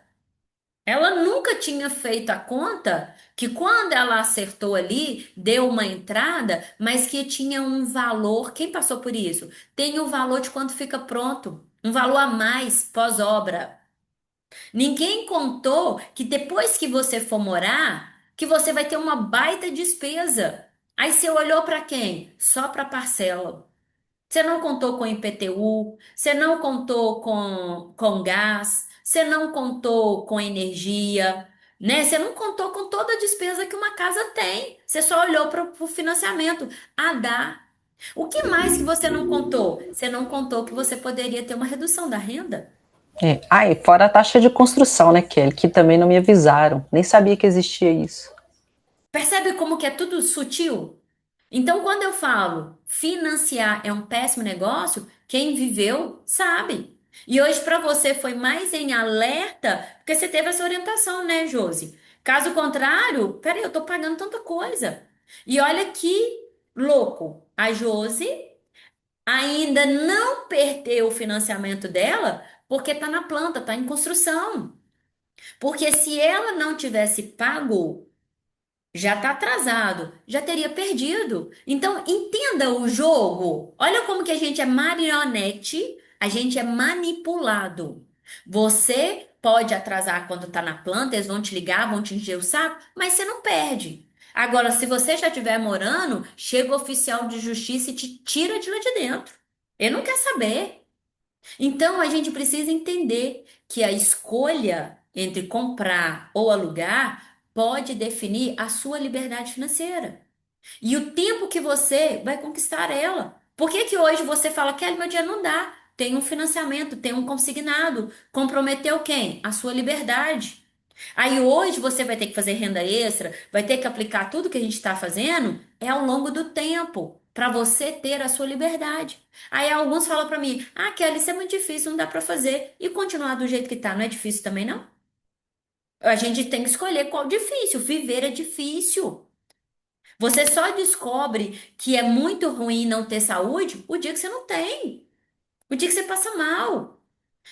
Ela nunca tinha feito a conta que quando ela acertou ali, deu uma entrada, mas que tinha um valor. Quem passou por isso? Tem o valor de quando fica pronto, um valor a mais pós-obra. Ninguém contou que depois que você for morar, que você vai ter uma baita despesa. Aí você olhou para quem? Só para parcela. Você não contou com IPTU, você não contou com gás, você não contou com energia, né? Você não contou com toda a despesa que uma casa tem. Você só olhou para o financiamento. Ah, dá. O que mais que você não contou? Você não contou que você poderia ter uma redução da renda. É. Ah, e fora a taxa de construção, né, Kelly? Que também não me avisaram. Nem sabia que existia isso. Percebe como que é tudo sutil? Então, quando eu falo financiar é um péssimo negócio, quem viveu sabe. E hoje para você foi mais em alerta, porque você teve essa orientação, né, Josi? Caso contrário, peraí, eu tô pagando tanta coisa. E olha que louco, a Josi ainda não perdeu o financiamento dela porque tá na planta, tá em construção. Porque se ela não tivesse pago já está atrasado, já teria perdido. Então, entenda o jogo. Olha como que a gente é marionete, a gente é manipulado. Você pode atrasar quando está na planta, eles vão te ligar, vão te encher o saco, mas você não perde. Agora, se você já estiver morando, chega o oficial de justiça e te tira de lá de dentro. Ele não quer saber. Então, a gente precisa entender que a escolha entre comprar ou alugar pode definir a sua liberdade financeira e o tempo que você vai conquistar ela. Por que que hoje você fala, Kelly, meu dinheiro não dá? tem um financiamento, tem um consignado. Comprometeu quem? A sua liberdade. Aí hoje você vai ter que fazer renda extra, vai ter que aplicar tudo que a gente está fazendo, é ao longo do tempo, para você ter a sua liberdade. Aí alguns falam para mim: ah, Kelly, isso é muito difícil, não dá para fazer. E continuar do jeito que tá, não é difícil também, não? A gente tem que escolher qual difícil. Viver é difícil. Você só descobre que é muito ruim não ter saúde o dia que você não tem, o dia que você passa mal.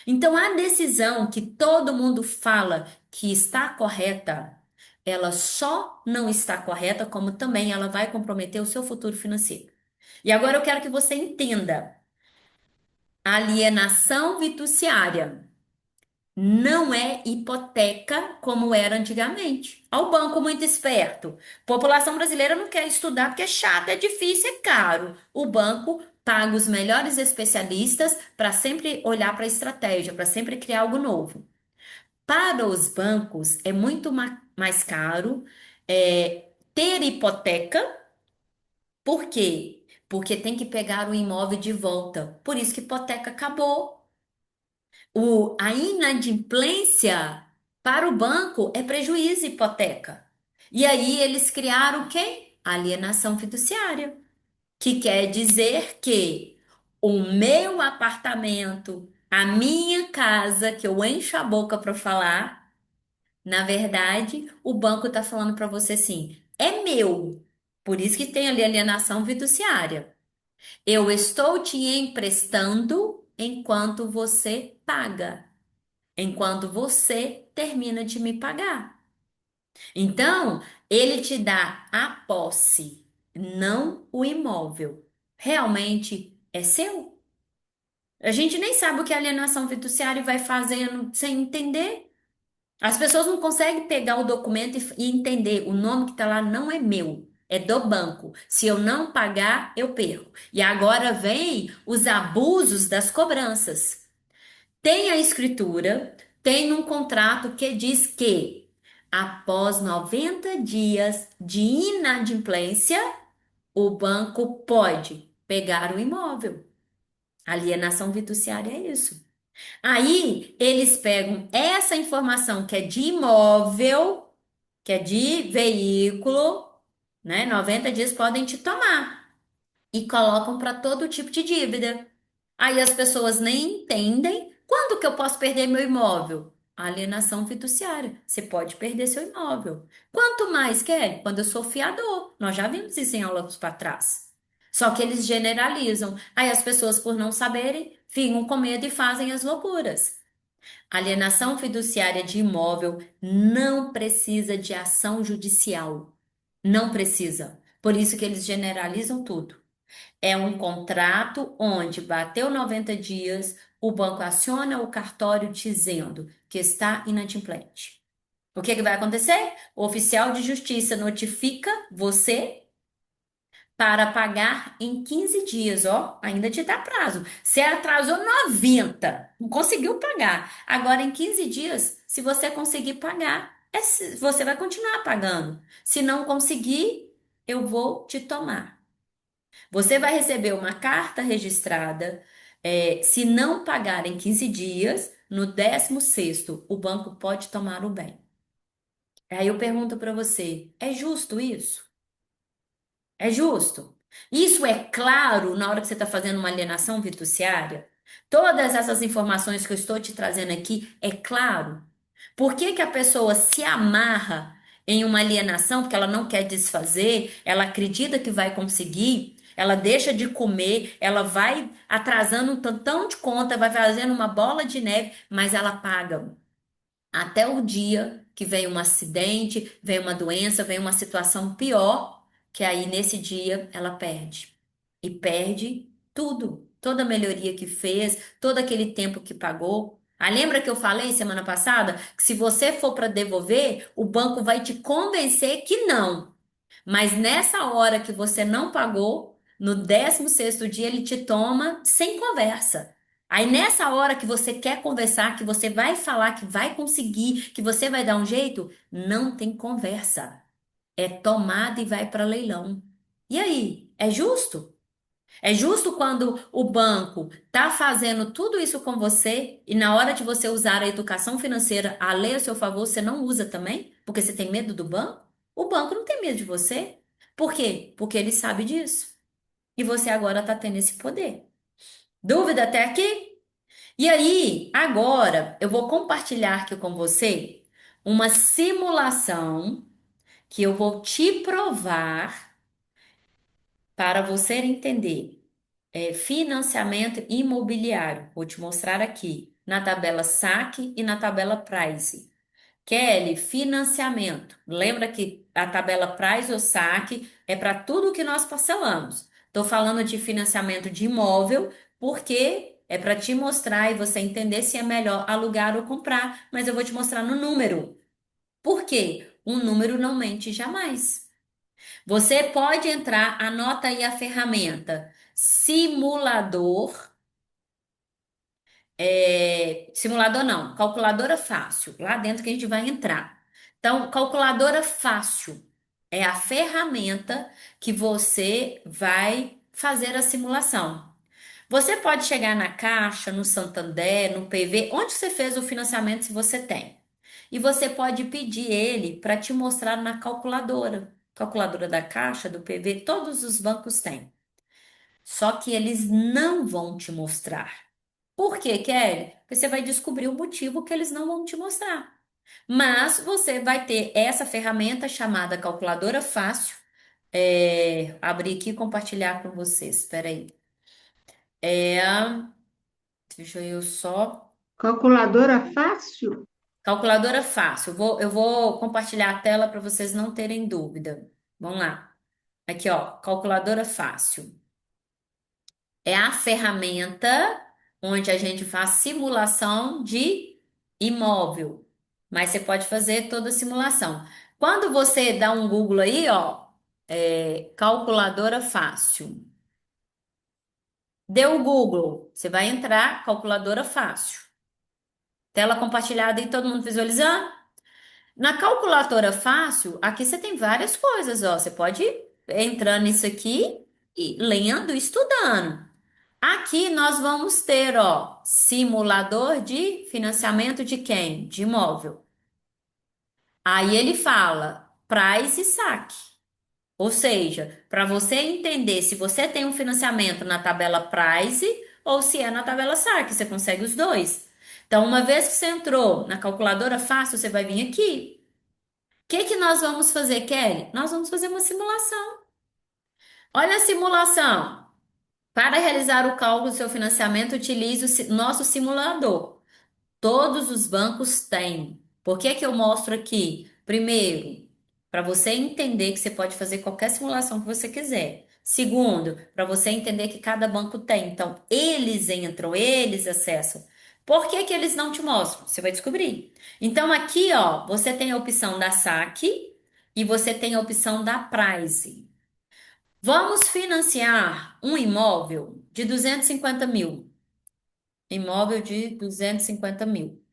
Então, a decisão que todo mundo fala que está correta, ela só não está correta, como também ela vai comprometer o seu futuro financeiro. E agora eu quero que você entenda: alienação fiduciária não é hipoteca como era antigamente. Ao banco muito esperto. População brasileira não quer estudar porque é chato, é difícil, é caro. O banco paga os melhores especialistas para sempre olhar para a estratégia, para sempre criar algo novo. Para os bancos é muito mais caro ter hipoteca. Por quê? Porque tem que pegar o imóvel de volta. Por isso que hipoteca acabou. A inadimplência para o banco é prejuízo hipoteca. E aí eles criaram quem? Alienação fiduciária, que quer dizer que o meu apartamento, a minha casa, que eu encho a boca para falar, na verdade, o banco está falando para você assim, é meu. Por isso que tem ali alienação fiduciária. Eu estou te emprestando enquanto você paga, enquanto você termina de me pagar. Então, ele te dá a posse, não o imóvel. Realmente é seu? A gente nem sabe o que a alienação fiduciária vai fazendo sem entender. As pessoas não conseguem pegar o documento e entender. O nome que está lá não é meu, é do banco. Se eu não pagar, eu perco. E agora vem os abusos das cobranças. Tem a escritura, tem um contrato que diz que após 90 dias de inadimplência, o banco pode pegar o imóvel. Alienação fiduciária é isso. Aí eles pegam essa informação que é de imóvel, que é de veículo, né? 90 dias podem te tomar e colocam para todo tipo de dívida. Aí as pessoas nem entendem quando que eu posso perder meu imóvel. Alienação fiduciária. Você pode perder seu imóvel. Quanto mais quer? Quando eu sou fiador. Nós já vimos isso em aulas para trás. Só que eles generalizam. Aí as pessoas, por não saberem, ficam com medo e fazem as loucuras. Alienação fiduciária de imóvel não precisa de ação judicial. Não precisa. Por isso que eles generalizam tudo. É um contrato onde bateu 90 dias, o banco aciona o cartório dizendo que está inadimplente. O que que vai acontecer? O oficial de justiça notifica você para pagar em 15 dias, ó, ainda te dá prazo. Você atrasou 90, não conseguiu pagar. Agora, em 15 dias, se você conseguir pagar, você vai continuar pagando. Se não conseguir, eu vou te tomar. Você vai receber uma carta registrada. Se não pagar em 15 dias, no 16º, o banco pode tomar o bem. Aí eu pergunto para você, é justo isso? É justo? Isso é claro na hora que você está fazendo uma alienação fiduciária? Todas essas informações que eu estou te trazendo aqui, é claro? Por que que a pessoa se amarra em uma alienação porque ela não quer desfazer, ela acredita que vai conseguir, ela deixa de comer, ela vai atrasando um tantão de conta, vai fazendo uma bola de neve, mas ela paga até o dia que vem um acidente, vem uma doença, vem uma situação pior, que aí nesse dia ela perde. E perde tudo, toda a melhoria que fez, todo aquele tempo que pagou. Ah, lembra que eu falei semana passada que se você for para devolver, o banco vai te convencer que não. Mas nessa hora que você não pagou, no 16º dia ele te toma sem conversa. Aí nessa hora que você quer conversar, que você vai falar que vai conseguir, que você vai dar um jeito, não tem conversa. É tomada e vai para leilão. E aí, é justo? É justo quando o banco está fazendo tudo isso com você e na hora de você usar a educação financeira a lei a seu favor, você não usa também? Porque você tem medo do banco? O banco não tem medo de você. Por quê? Porque ele sabe disso. E você agora está tendo esse poder. Dúvida até aqui? E aí, agora eu vou compartilhar aqui com você uma simulação que eu vou te provar para você entender. Financiamento imobiliário. Vou te mostrar aqui na tabela saque e na tabela price. Kelly, financiamento. Lembra que a tabela price ou saque é para tudo que nós parcelamos. Estou falando de financiamento de imóvel porque é para te mostrar e você entender se é melhor alugar ou comprar, mas eu vou te mostrar no número. Por quê? Um número não mente jamais. Você pode entrar, anota aí a ferramenta simulador. Simulador não, calculadora fácil. Lá dentro que a gente vai entrar. Então, calculadora fácil é a ferramenta que você vai fazer a simulação. Você pode chegar na Caixa, no Santander, no PV, onde você fez o financiamento, se você tem. E você pode pedir ele para te mostrar na calculadora. Calculadora da Caixa, do PV, todos os bancos têm. Só que eles não vão te mostrar. Por quê, Kelly? Porque você vai descobrir o motivo que eles não vão te mostrar. Mas você vai ter essa ferramenta chamada calculadora fácil. Abrir aqui e compartilhar com vocês. Espera aí. É, deixa eu só. Calculadora fácil? Calculadora fácil. Eu vou compartilhar a tela para vocês não terem dúvida. Vamos lá. Aqui, ó, calculadora fácil. É a ferramenta onde a gente faz simulação de imóvel. Mas você pode fazer toda a simulação. Quando você dá um Google aí, ó, calculadora fácil. Deu o Google, você vai entrar, calculadora fácil. Tela compartilhada e todo mundo visualizando? Na calculadora fácil, aqui você tem várias coisas, ó. Você pode ir entrando nisso aqui e lendo, e estudando. Aqui nós vamos ter, ó, simulador de financiamento de quem? De imóvel. Aí ele fala price e saque. Ou seja, para você entender se você tem um financiamento na tabela price ou se é na tabela saque, você consegue os dois. Então, uma vez que você entrou na calculadora fácil, você vai vir aqui. O que que nós vamos fazer, Kelly? Nós vamos fazer uma simulação. Olha a simulação. Para realizar o cálculo do seu financiamento, utilize o nosso simulador. Todos os bancos têm. Por que que eu mostro aqui? Primeiro, para você entender que você pode fazer qualquer simulação que você quiser. Segundo, para você entender que cada banco tem. Então, eles entram, eles acessam. Por que que eles não te mostram? Você vai descobrir. Então, aqui, ó, você tem a opção da saque e você tem a opção da price. Vamos financiar um imóvel de 250 mil. Imóvel de 250 mil.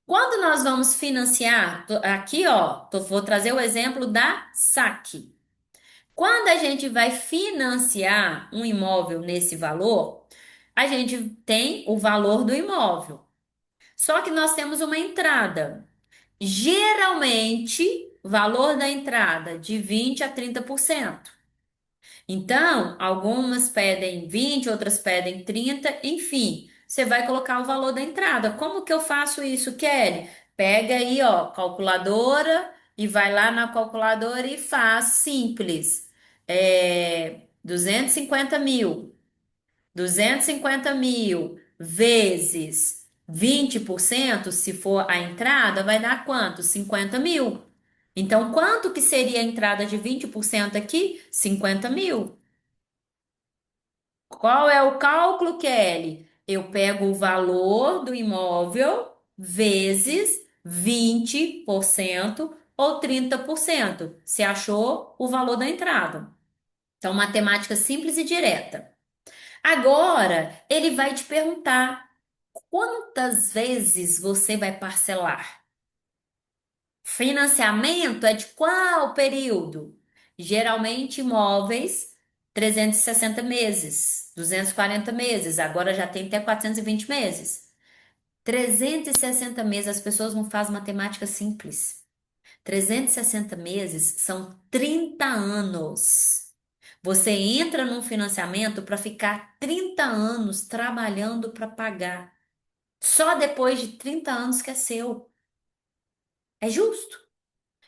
Quando nós vamos financiar, aqui ó, vou trazer o exemplo da saque. Quando a gente vai financiar um imóvel nesse valor, a gente tem o valor do imóvel. Só que nós temos uma entrada. Geralmente, valor da entrada de 20 a 30%. Então, algumas pedem 20, outras pedem 30, enfim, você vai colocar o valor da entrada. Como que eu faço isso, Kelly? Pega aí, ó, calculadora e vai lá na calculadora e faz simples. 250 mil. 250 mil vezes 20%, se for a entrada, vai dar quanto? 50 mil. Então, quanto que seria a entrada de 20% aqui? 50 mil. Qual é o cálculo, Kelly? Eu pego o valor do imóvel vezes 20% ou 30%. Você achou o valor da entrada. Então, matemática simples e direta. Agora, ele vai te perguntar quantas vezes você vai parcelar. Financiamento é de qual período? Geralmente, imóveis. 360 meses, 240 meses, agora já tem até 420 meses. 360 meses, as pessoas não fazem matemática simples. 360 meses são 30 anos. Você entra num financiamento para ficar 30 anos trabalhando para pagar. Só depois de 30 anos que é seu. É justo?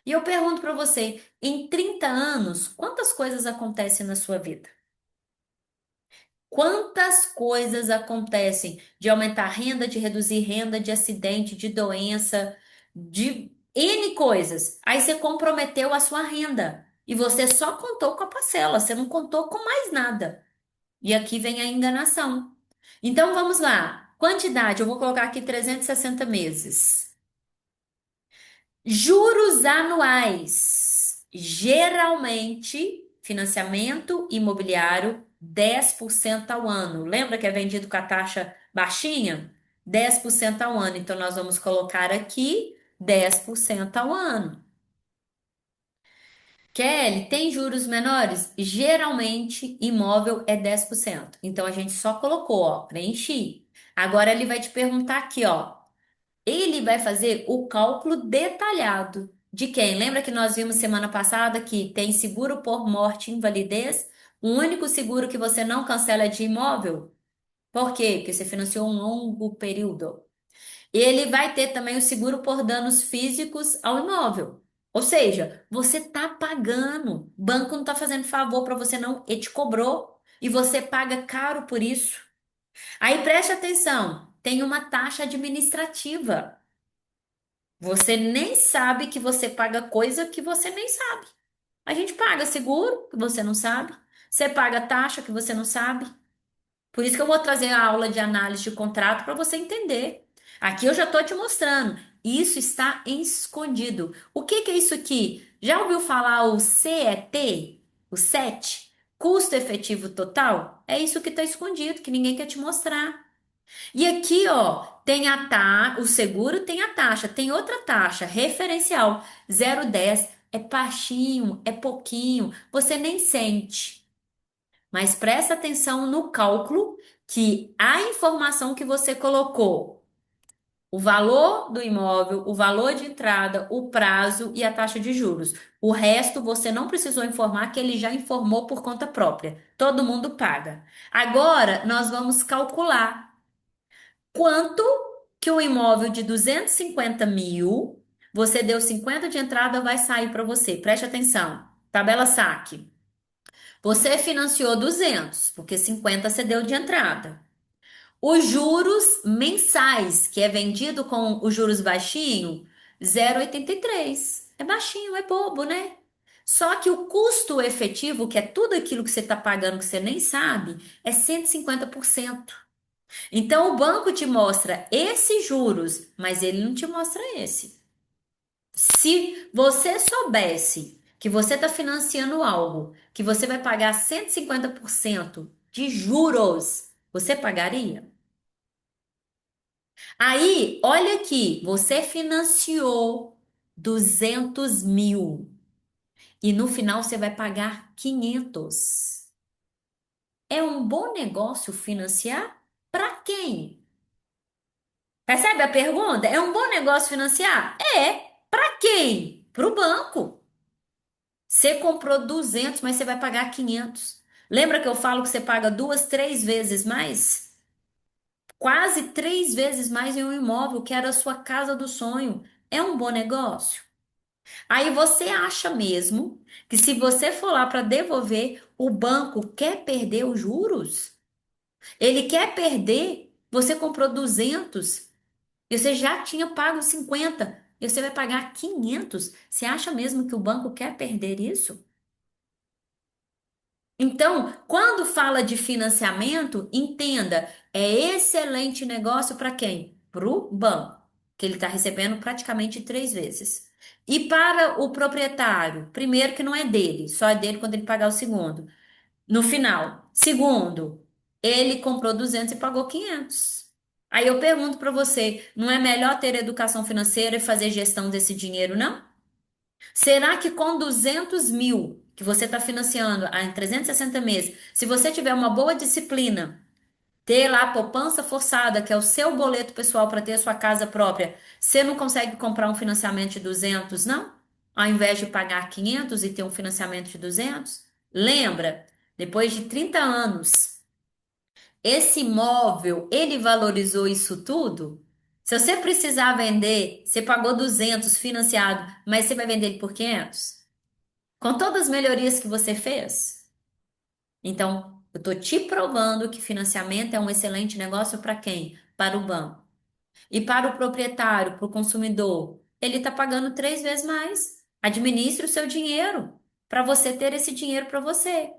E eu pergunto para você, em 30 anos, quantas coisas acontecem na sua vida? Quantas coisas acontecem de aumentar a renda, de reduzir renda, de acidente, de doença, de N coisas. Aí você comprometeu a sua renda e você só contou com a parcela, você não contou com mais nada. E aqui vem a enganação. Então vamos lá. Quantidade, eu vou colocar aqui 360 meses. Juros anuais. Geralmente, financiamento imobiliário, 10% ao ano. Lembra que é vendido com a taxa baixinha? 10% ao ano. Então, nós vamos colocar aqui 10% ao ano. Kelly, tem juros menores? Geralmente, imóvel é 10%. Então, a gente só colocou, ó, preenchi. Agora, ele vai te perguntar aqui, ó. Ele vai fazer o cálculo detalhado de quem? Lembra que nós vimos semana passada que tem seguro por morte e invalidez? O único seguro que você não cancela é de imóvel? Por quê? Porque você financiou um longo período. Ele vai ter também o seguro por danos físicos ao imóvel. Ou seja, você está pagando. O banco não está fazendo favor para você, não. Ele te cobrou. E você paga caro por isso. Aí preste atenção: tem uma taxa administrativa. Você nem sabe que você paga coisa que você nem sabe. A gente paga seguro que você não sabe. Você paga taxa que você não sabe. Por isso que eu vou trazer a aula de análise de contrato para você entender. Aqui eu já estou te mostrando. Isso está escondido. O que que é isso aqui? Já ouviu falar o CET? O CET? Custo efetivo total? É isso que está escondido, que ninguém quer te mostrar. E aqui, ó, tem o seguro tem a taxa, tem outra taxa, referencial, 0,10, é baixinho, é pouquinho, você nem sente. Mas presta atenção no cálculo que a informação que você colocou, o valor do imóvel, o valor de entrada, o prazo e a taxa de juros. O resto você não precisou informar, que ele já informou por conta própria. Todo mundo paga. Agora nós vamos calcular quanto que o imóvel de 250 mil, você deu 50 de entrada, vai sair para você. Preste atenção. Tabela saque. Você financiou 200, porque 50 você deu de entrada. Os juros mensais, que é vendido com os juros baixinho, 0,83. É baixinho, é bobo, né? Só que o custo efetivo, que é tudo aquilo que você está pagando que você nem sabe, é 150%. Então o banco te mostra esses juros, mas ele não te mostra esse. Se você soubesse que você está financiando algo que você vai pagar 150% de juros, você pagaria? Aí, olha aqui, você financiou 200 mil e no final você vai pagar 500. É um bom negócio financiar? Para quem? Percebe a pergunta? É um bom negócio financiar? É. Para quem? Para o banco. Você comprou 200, mas você vai pagar 500. Lembra que eu falo que você paga duas, três vezes mais? Quase três vezes mais em um imóvel que era a sua casa do sonho. É um bom negócio? Aí você acha mesmo que se você for lá para devolver, o banco quer perder os juros? Ele quer perder? Você comprou 200. E você já tinha pago 50 e você vai pagar 500. Você acha mesmo que o banco quer perder isso? Então, quando fala de financiamento, entenda, é excelente negócio para quem? Para o banco, que ele está recebendo praticamente três vezes. E para o proprietário, primeiro que não é dele, só é dele quando ele pagar o segundo. No final, segundo, ele comprou 200 e pagou 500. Aí eu pergunto para você, não é melhor ter educação financeira e fazer gestão desse dinheiro, não? Será que com 200 mil que você está financiando em 360 meses, se você tiver uma boa disciplina, ter lá a poupança forçada, que é o seu boleto pessoal para ter a sua casa própria, você não consegue comprar um financiamento de 200, não? Ao invés de pagar 500 e ter um financiamento de 200? Lembra? Depois de 30 anos, esse imóvel, ele valorizou isso tudo? Se você precisar vender, você pagou 200 financiado, mas você vai vender ele por 500? Com todas as melhorias que você fez? Então, eu estou te provando que financiamento é um excelente negócio para quem? Para o banco. E para o proprietário, para o consumidor, ele está pagando 3 vezes mais. Administre o seu dinheiro para você ter esse dinheiro para você.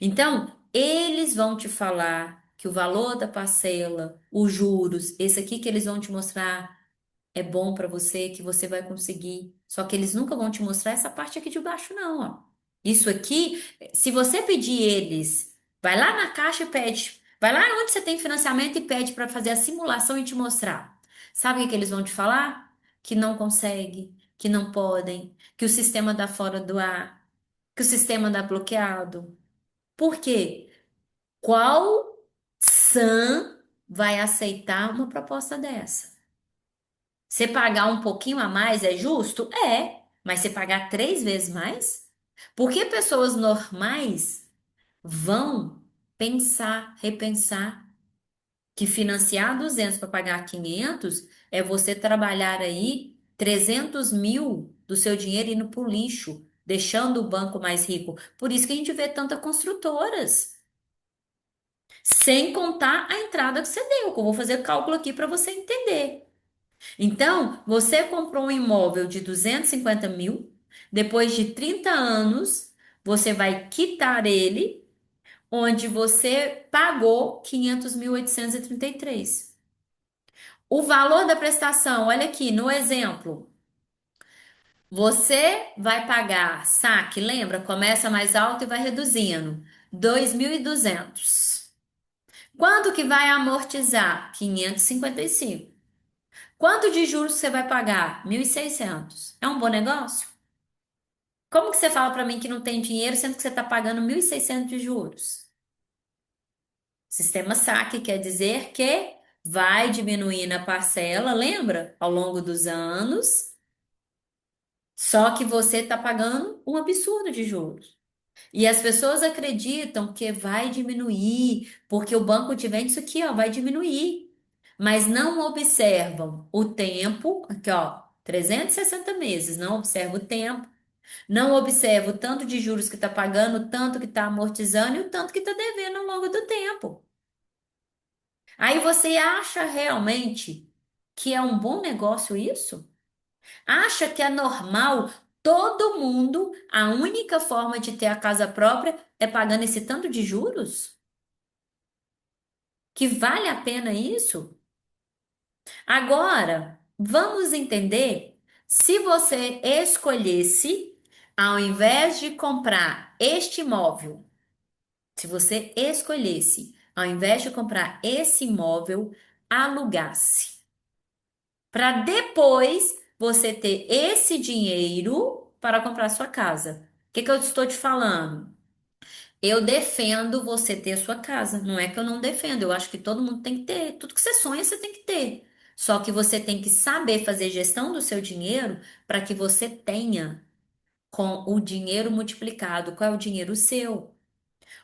Então, eles vão te falar que o valor da parcela, os juros, esse aqui que eles vão te mostrar é bom para você, que você vai conseguir. Só que eles nunca vão te mostrar essa parte aqui de baixo, não, ó. Isso aqui, se você pedir eles, vai lá na caixa e pede. Vai lá onde você tem financiamento e pede para fazer a simulação e te mostrar. Sabe o que que eles vão te falar? Que não consegue, que não podem, que o sistema dá fora do ar, que o sistema dá bloqueado. Por quê? Qual sã vai aceitar uma proposta dessa? Você pagar um pouquinho a mais é justo? É, mas você pagar 3 vezes mais? Por que pessoas normais vão pensar, repensar que financiar 200 para pagar 500 é você trabalhar aí 300 mil do seu dinheiro indo para o lixo, deixando o banco mais rico? Por isso que a gente vê tantas construtoras. Sem contar a entrada que você deu, que eu vou fazer cálculo aqui para você entender. Então, você comprou um imóvel de 250 mil, depois de 30 anos, você vai quitar ele, onde você pagou 500.833. O valor da prestação, olha aqui, no exemplo, você vai pagar saque, lembra? Começa mais alto e vai reduzindo. 2.200. Quanto que vai amortizar? 555. Quanto de juros você vai pagar? 1.600. É um bom negócio? Como que você fala para mim que não tem dinheiro, sendo que você está pagando 1.600 de juros? Sistema saque quer dizer que vai diminuir na parcela, lembra? Ao longo dos anos, só que você está pagando um absurdo de juros. E as pessoas acreditam que vai diminuir, porque o banco te vende isso aqui, ó, vai diminuir. Mas não observam o tempo, aqui, ó, 360 meses, não observa o tempo, não observa o tanto de juros que está pagando, o tanto que está amortizando e o tanto que está devendo ao longo do tempo. Aí você acha realmente que é um bom negócio isso? Acha que é normal todo mundo, a única forma de ter a casa própria é pagando esse tanto de juros? Que vale a pena isso? Agora, vamos entender se você escolhesse, ao invés de comprar este imóvel, se você escolhesse, ao invés de comprar esse imóvel, alugasse, para depois você ter esse dinheiro para comprar sua casa. O que que eu estou te falando? Eu defendo você ter sua casa. Não é que eu não defendo. Eu acho que todo mundo tem que ter. Tudo que você sonha, você tem que ter. Só que você tem que saber fazer gestão do seu dinheiro para que você tenha com o dinheiro multiplicado. Qual é o dinheiro seu?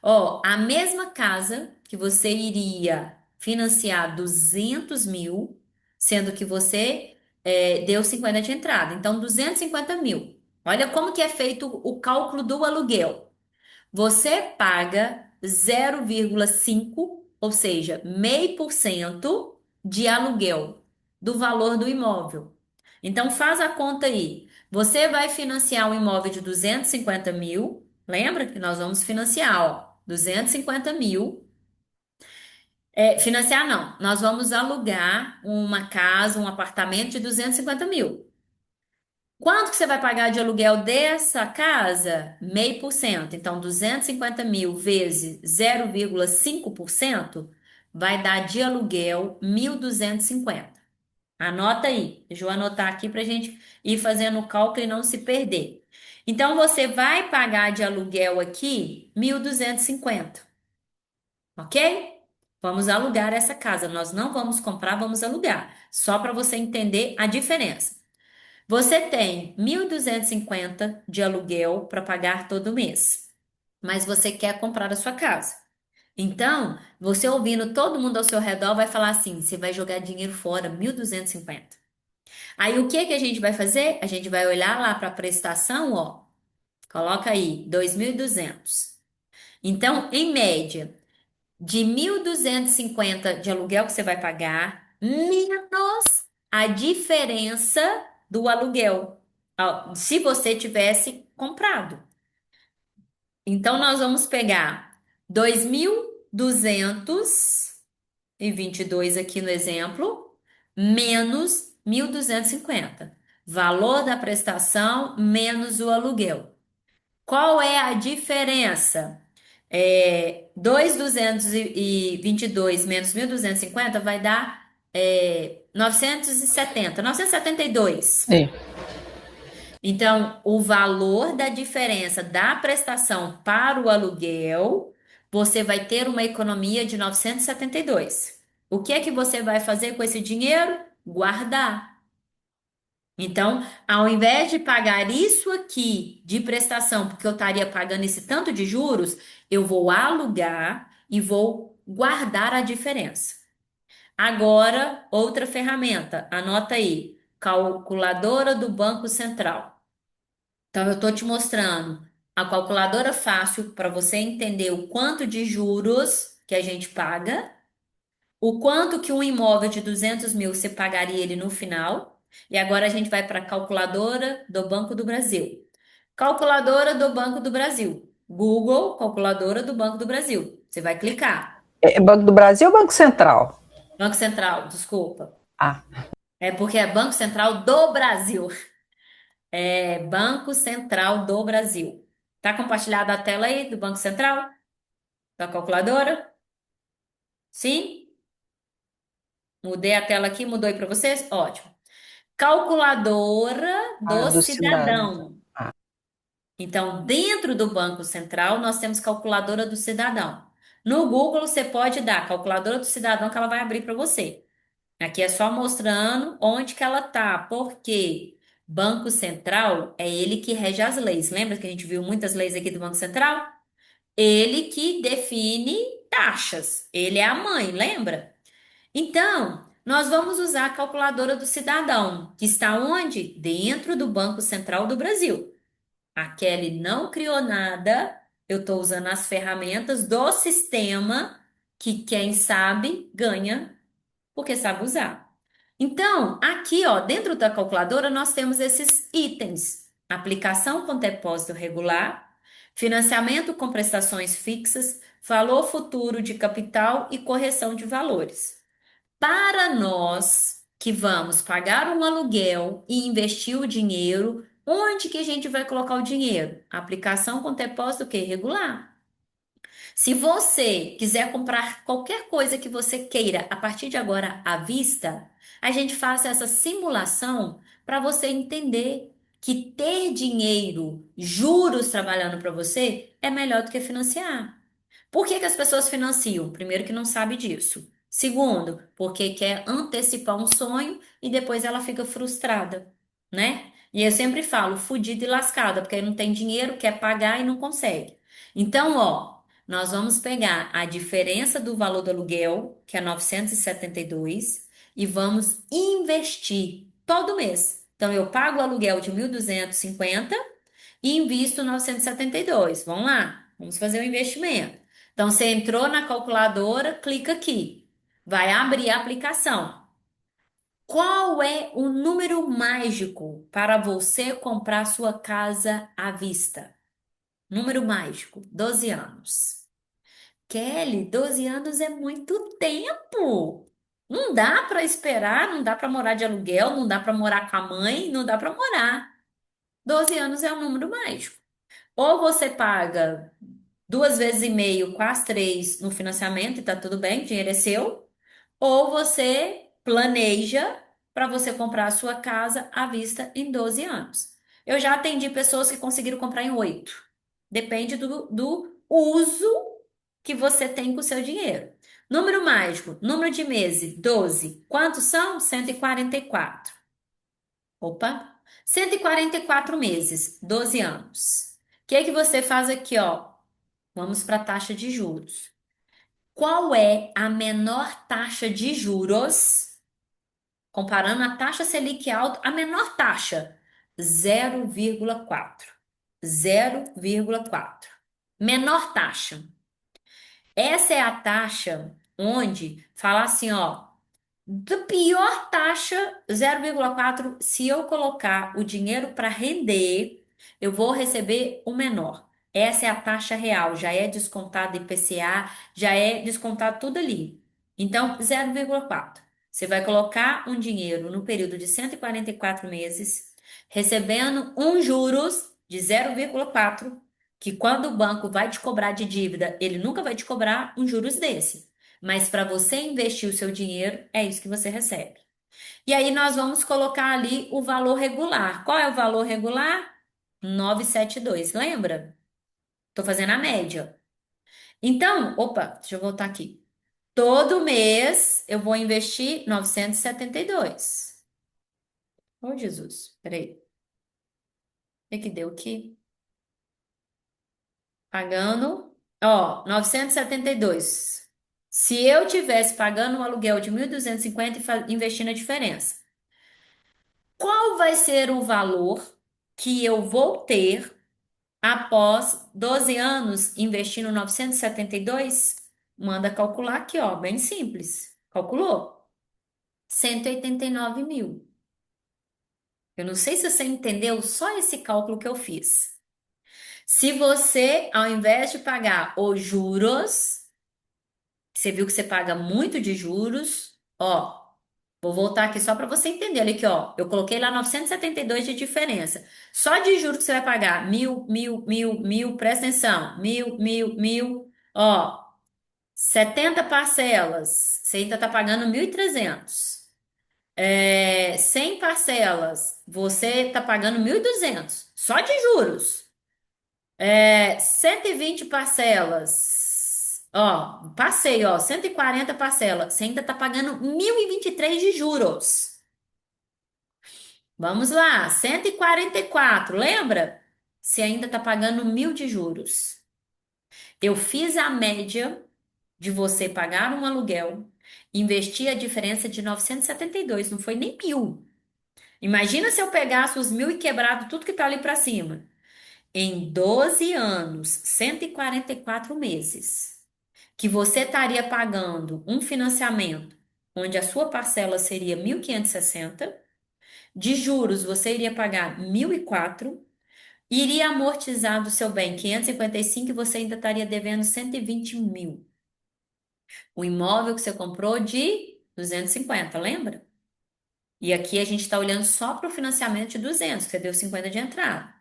Ó, a mesma casa que você iria financiar 200 mil, sendo que você deu 50 de entrada. Então, 250 mil. Olha como que é feito o cálculo do aluguel. Você paga 0,5, ou seja, 0,5% de aluguel do valor do imóvel. Então faz a conta aí. Você vai financiar um imóvel de 250 mil. Lembra que nós vamos financiar, ó, 250 mil. Financiar não, nós vamos alugar uma casa, um apartamento de 250 mil. Quanto que você vai pagar de aluguel dessa casa? 0,5%. Então, 250 mil vezes 0,5% vai dar de aluguel 1.250. Anota aí. Deixa eu anotar aqui para a gente ir fazendo o cálculo e não se perder. Então, você vai pagar de aluguel aqui 1.250, ok? Vamos alugar essa casa. Nós não vamos comprar, vamos alugar. Só para você entender a diferença. Você tem 1.250 de aluguel para pagar todo mês, mas você quer comprar a sua casa. Então, você ouvindo todo mundo ao seu redor vai falar assim: você vai jogar dinheiro fora, 1.250. Aí o que que a gente vai fazer? A gente vai olhar lá para a prestação, ó, coloca aí 2.200. Então, em média, de 1.250 de aluguel que você vai pagar, menos a diferença do aluguel, ó, se você tivesse comprado. Então, nós vamos pegar 2.222 aqui no exemplo, menos 1.250. Valor da prestação menos o aluguel. Qual é a diferença? 2.222 menos 1.250 vai dar 970, 972. É. Então, o valor da diferença da prestação para o aluguel, você vai ter uma economia de 972. O que é que você vai fazer com esse dinheiro? Guardar. Então, ao invés de pagar isso aqui de prestação, porque eu estaria pagando esse tanto de juros, eu vou alugar e vou guardar a diferença. Agora, outra ferramenta, anota aí, calculadora do Banco Central. Então, eu estou te mostrando a calculadora fácil para você entender o quanto de juros que a gente paga, o quanto que um imóvel de 200 mil você pagaria ele no final. E agora a gente vai para a calculadora do Banco do Brasil. Calculadora do Banco do Brasil. Google, calculadora do Banco do Brasil. Você vai clicar. É Banco do Brasil ou Banco Central? Banco Central, desculpa. Ah, É porque é Banco Central do Brasil. É Banco Central do Brasil. Tá compartilhada a tela aí do Banco Central? Da calculadora? Sim? Mudei a tela aqui, mudou aí para vocês? Ótimo. Calculadora do do cidadão. cidadão. Então, dentro do Banco Central, nós temos calculadora do cidadão. No Google, você pode dar calculadora do cidadão que ela vai abrir para você. Aqui é só mostrando onde que ela tá, porque Banco Central é ele que rege as leis. Lembra que a gente viu muitas leis aqui do Banco Central? Ele que define taxas. Ele é a mãe, lembra? Então, nós vamos usar a calculadora do cidadão, que está onde? Dentro do Banco Central do Brasil. A Kelly não criou nada, eu estou usando as ferramentas do sistema que quem sabe ganha porque sabe usar. Então, aqui, ó, dentro da calculadora, nós temos esses itens: aplicação com depósito regular, financiamento com prestações fixas, valor futuro de capital e correção de valores. Para nós que vamos pagar um aluguel e investir o dinheiro, onde que a gente vai colocar o dinheiro? Aplicação com depósito o quê? Regular. Se você quiser comprar qualquer coisa que você queira a partir de agora à vista, a gente faz essa simulação para você entender que ter dinheiro, juros trabalhando para você é melhor do que financiar. Por que que as pessoas financiam? Primeiro, que não sabe disso. Segundo, porque quer antecipar um sonho e depois ela fica frustrada, né? E eu sempre falo, fudida e lascada, porque aí não tem dinheiro, quer pagar e não consegue. Então, ó, nós vamos pegar a diferença do valor do aluguel, que é 972, e vamos investir todo mês. Então, eu pago o aluguel de 1.250 e invisto 972. Vamos lá, vamos fazer o investimento. Então, você entrou na calculadora, clica aqui. Vai abrir a aplicação. Qual é o número mágico para você comprar sua casa à vista? Número mágico, 12 anos. Kelly, 12 anos é muito tempo. Não dá para esperar, não dá para morar de aluguel, não dá para morar com a mãe, não dá para morar. 12 anos é um número mágico. Ou você paga 2 vezes e meio, quase três no financiamento e tá tudo bem, o dinheiro é seu. Ou você planeja para você comprar a sua casa à vista em 12 anos. Eu já atendi pessoas que conseguiram comprar em 8. Depende do uso que você tem com o seu dinheiro. Número mágico, número de meses, 12. Quantos são? 144. Opa! 144 meses, 12 anos. O que é que você faz aqui, ó? Vamos para a taxa de juros. Qual é a menor taxa de juros, comparando a taxa Selic alta, a menor taxa? 0,4. 0,4. Menor taxa. Essa é a taxa onde fala assim, ó, da pior taxa 0,4. Se eu colocar o dinheiro para render, eu vou receber o menor. Essa é a taxa real, já é descontado IPCA, já é descontado tudo ali. Então, 0,4. Você vai colocar um dinheiro no período de 144 meses, recebendo um juros de 0,4, que quando o banco vai te cobrar de dívida, ele nunca vai te cobrar um juros desse. Mas para você investir o seu dinheiro, é isso que você recebe. E aí nós vamos colocar ali o valor regular. Qual é o valor regular? 972. Lembra? Estou fazendo a média. Então, opa, deixa eu voltar aqui. Todo mês eu vou investir 972. Ô, Jesus, peraí. O que que deu aqui? Pagando, ó, 972. Se eu tivesse pagando um aluguel de 1.250 e investindo a diferença, qual vai ser o valor que eu vou ter após 12 anos investindo 972? Manda calcular aqui, ó, bem simples. Calculou? 189 mil. Eu não sei se você entendeu só esse cálculo que eu fiz. Se você, ao invés de pagar os juros, você viu que você paga muito de juros, ó. Vou voltar aqui só para você entender. Olha aqui, ó. Eu coloquei lá 972 de diferença. Só de juros que você vai pagar, mil, mil, mil, mil, presta atenção. Mil, mil, mil. Ó, 70 parcelas. Você ainda tá pagando 1.300. 100 parcelas. Você tá pagando 1.200. Só de juros. 120 parcelas. Ó, passei, ó, 140 parcelas. Você ainda tá pagando 1.023 de juros. Vamos lá, 144, lembra? Você ainda está pagando 1.000 de juros. Eu fiz a média de você pagar um aluguel, investir a diferença de 972, não foi nem 1.000. Imagina se eu pegasse os 1.000 e quebrado tudo que está ali para cima. Em 12 anos, 144 meses, que você estaria pagando um financiamento, onde a sua parcela seria 1.560, de juros você iria pagar 1.004. Iria amortizar do seu bem 555 e você ainda estaria devendo 120 mil. O imóvel que você comprou de 250, lembra? E aqui a gente está olhando só para o financiamento de 200, que você deu 50 de entrada.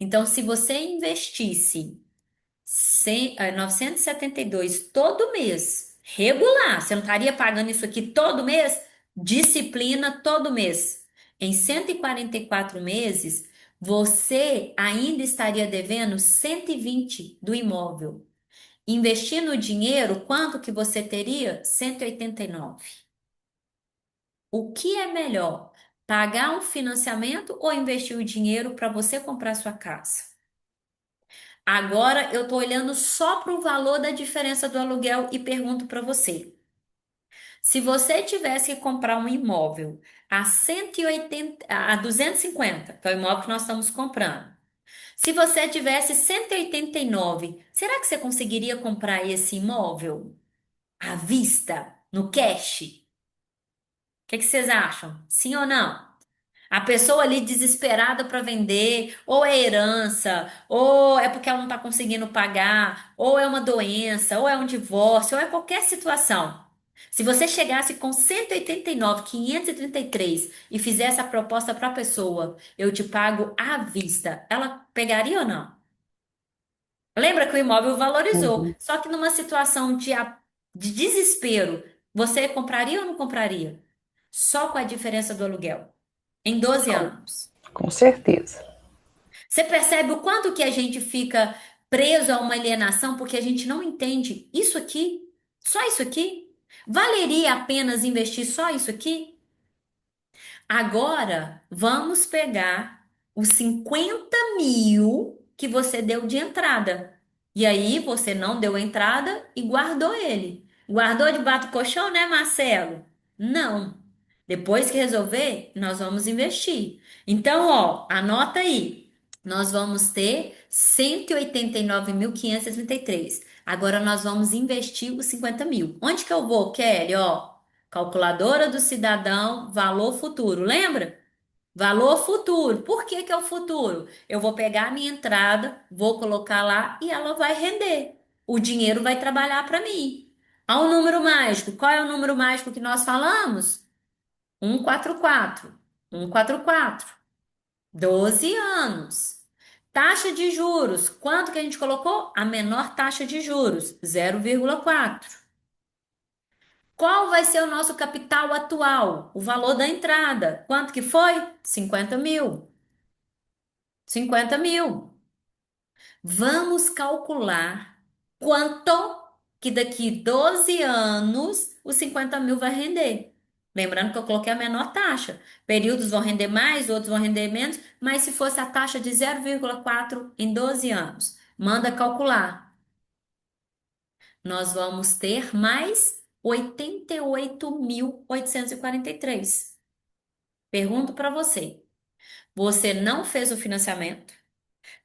Então, se você investisse 972 todo mês, regular, você não estaria pagando isso aqui todo mês? Disciplina todo mês. Em 144 meses, você ainda estaria devendo 120 do imóvel. Investindo o dinheiro, quanto que você teria? 189. O que é melhor? Pagar um financiamento ou investir o dinheiro para você comprar sua casa? Agora eu estou olhando só para o valor da diferença do aluguel e pergunto para você: se você tivesse que comprar um imóvel a 180, a 250, que é o imóvel que nós estamos comprando, se você tivesse 189, será que você conseguiria comprar esse imóvel à vista, no cash? O que vocês acham? Sim ou não? A pessoa ali desesperada para vender, ou é herança, ou é porque ela não está conseguindo pagar, ou é uma doença, ou é um divórcio, ou é qualquer situação. Se você chegasse com 189, 533 e fizesse a proposta para a pessoa, eu te pago à vista, ela pegaria ou não? Lembra que o imóvel valorizou, Uhum. só que numa situação de desespero, você compraria ou não compraria? só com a diferença do aluguel, em 12 Com, anos. com certeza. Você percebe o quanto que a gente fica preso a uma alienação porque a gente não entende isso aqui, só isso aqui? Valeria apenas investir só isso aqui? Agora, vamos pegar os 50.000 que você deu de entrada. E aí, você não deu entrada e guardou ele. Guardou debaixo do colchão, né, Marcelo? Não. Depois que resolver, nós vamos investir. Então, ó, anota aí. Nós vamos ter 189.533. Agora nós vamos investir os 50.000. Onde que eu vou, Kelly? Ó, calculadora do cidadão, valor futuro. Lembra? Valor futuro. Por que que é o futuro? Eu vou pegar a minha entrada, vou colocar lá e ela vai render. O dinheiro vai trabalhar para mim. Há um número mágico. Qual é o número mágico que nós falamos? 144. 144. 12 anos. Taxa de juros. Quanto que a gente colocou? A menor taxa de juros, 0,4. Qual vai ser o nosso capital atual? O valor da entrada. Quanto que foi? 50.000. 50.000. Vamos calcular quanto que daqui 12 anos os 50.000 vai render. Lembrando que eu coloquei a menor taxa. Períodos vão render mais, outros vão render menos, mas se fosse a taxa de 0,4 em 12 anos, manda calcular. Nós vamos ter mais 88.843. Pergunto para você. Você não fez o financiamento,